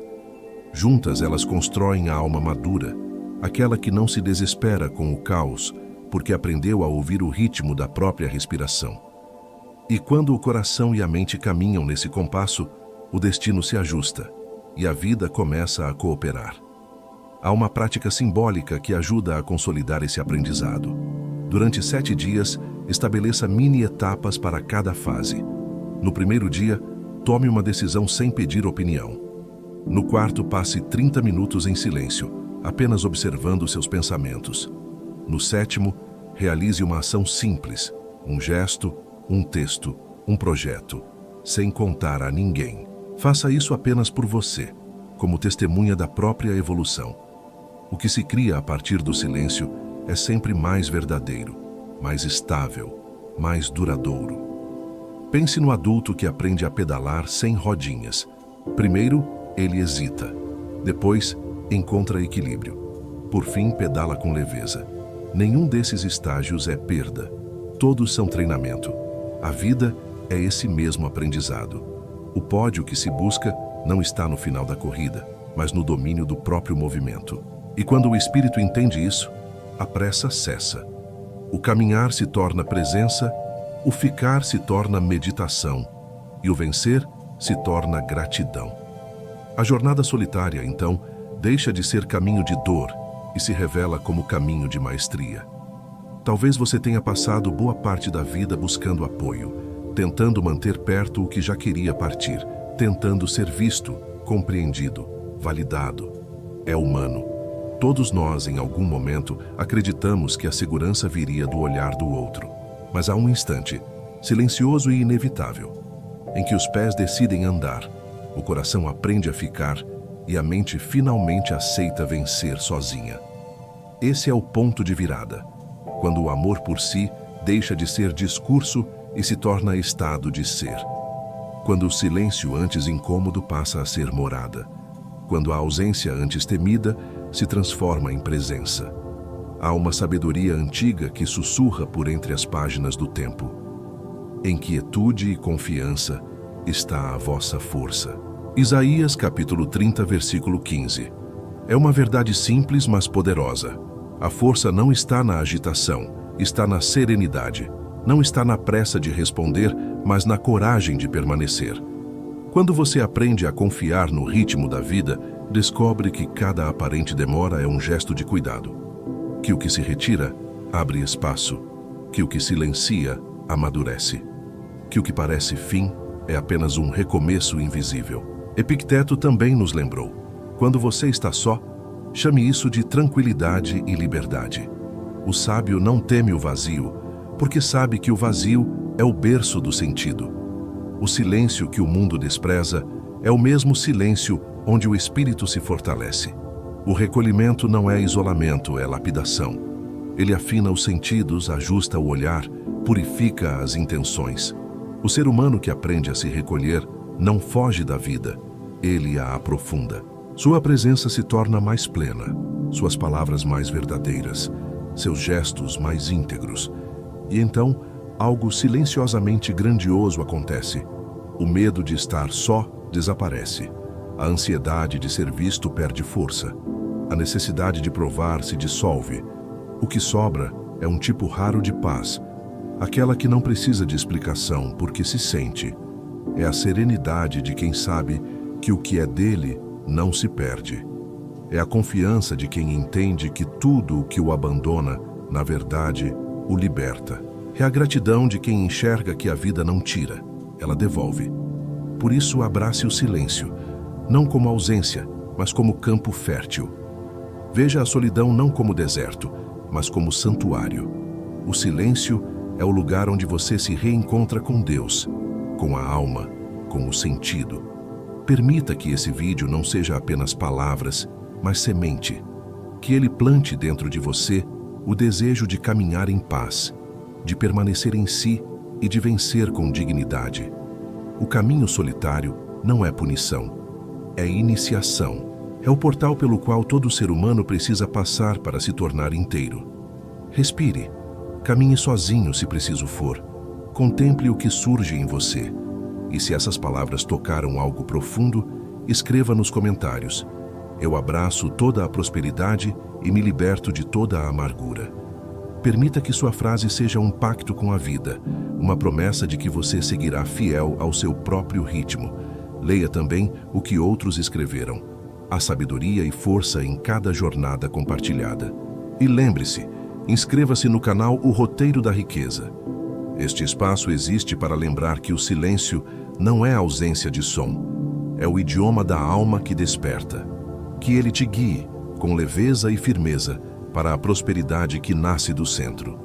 Juntas elas constroem a alma madura, aquela que não se desespera com o caos, porque aprendeu a ouvir o ritmo da própria respiração. E quando o coração e a mente caminham nesse compasso, o destino se ajusta e a vida começa a cooperar. Há uma prática simbólica que ajuda a consolidar esse aprendizado. Durante 7 dias, estabeleça mini-etapas para cada fase. No primeiro dia, tome uma decisão sem pedir opinião. No quarto, passe 30 minutos em silêncio, apenas observando seus pensamentos. No 7º, realize uma ação simples, um gesto, um texto, um projeto, sem contar a ninguém. Faça isso apenas por você, como testemunha da própria evolução. O que se cria a partir do silêncio é sempre mais verdadeiro, mais estável, mais duradouro. Pense no adulto que aprende a pedalar sem rodinhas. Primeiro, ele hesita. Depois, encontra equilíbrio. Por fim, pedala com leveza. Nenhum desses estágios é perda. Todos são treinamento. A vida é esse mesmo aprendizado. O pódio que se busca não está no final da corrida, mas no domínio do próprio movimento. E quando o espírito entende isso, a pressa cessa. O caminhar se torna presença, o ficar se torna meditação, e o vencer se torna gratidão. A jornada solitária, então, deixa de ser caminho de dor e se revela como caminho de maestria. Talvez você tenha passado boa parte da vida buscando apoio, tentando manter perto o que já queria partir, tentando ser visto, compreendido, validado. É humano. Todos nós, em algum momento, acreditamos que a segurança viria do olhar do outro. Mas há um instante, silencioso e inevitável, em que os pés decidem andar, o coração aprende a ficar e a mente finalmente aceita vencer sozinha. Esse é o ponto de virada, quando o amor por si deixa de ser discurso e se torna estado de ser. Quando o silêncio antes incômodo passa a ser morada. Quando a ausência antes temida se transforma em presença. Há uma sabedoria antiga que sussurra por entre as páginas do tempo. Em quietude e confiança está a vossa força. Isaías capítulo 30, versículo 15. É uma verdade simples, mas poderosa. A força não está na agitação, está na serenidade. Não está na pressa de responder, mas na coragem de permanecer. Quando você aprende a confiar no ritmo da vida, descobre que cada aparente demora é um gesto de cuidado. Que o que se retira, abre espaço. Que o que silencia, amadurece. Que o que parece fim, é apenas um recomeço invisível. Epicteto também nos lembrou: quando você está só, chame isso de tranquilidade e liberdade. O sábio não teme o vazio, porque sabe que o vazio é o berço do sentido. O silêncio que o mundo despreza é o mesmo silêncio onde o espírito se fortalece. O recolhimento não é isolamento, é lapidação. Ele afina os sentidos, ajusta o olhar, purifica as intenções. O ser humano que aprende a se recolher não foge da vida, ele a aprofunda. Sua presença se torna mais plena, suas palavras mais verdadeiras, seus gestos mais íntegros. E então, algo silenciosamente grandioso acontece. O medo de estar só desaparece. A ansiedade de ser visto perde força. A necessidade de provar se dissolve. O que sobra é um tipo raro de paz, aquela que não precisa de explicação porque se sente. É a serenidade de quem sabe que o que é dele não se perde. É a confiança de quem entende que tudo o que o abandona, na verdade, o liberta. É a gratidão de quem enxerga que a vida não tira, ela devolve. Por isso, abrace o silêncio, não como ausência, mas como campo fértil. Veja a solidão não como deserto, mas como santuário. O silêncio é o lugar onde você se reencontra com Deus, com a alma, com o sentido. Permita que esse vídeo não seja apenas palavras, mas semente. Que ele plante dentro de você o desejo de caminhar em paz, de permanecer em si e de vencer com dignidade. O caminho solitário não é punição, é iniciação. É o portal pelo qual todo ser humano precisa passar para se tornar inteiro. Respire, caminhe sozinho se preciso for. Contemple o que surge em você. E se essas palavras tocaram algo profundo, escreva nos comentários. Eu abraço toda a prosperidade e me liberto de toda a amargura. Permita que sua frase seja um pacto com a vida, uma promessa de que você seguirá fiel ao seu próprio ritmo. Leia também o que outros escreveram. Há sabedoria e força em cada jornada compartilhada. E lembre-se, inscreva-se no canal O Roteiro da Riqueza. Este espaço existe para lembrar que o silêncio não é ausência de som, é o idioma da alma que desperta. Que ele te guie, com leveza e firmeza, para a prosperidade que nasce do centro.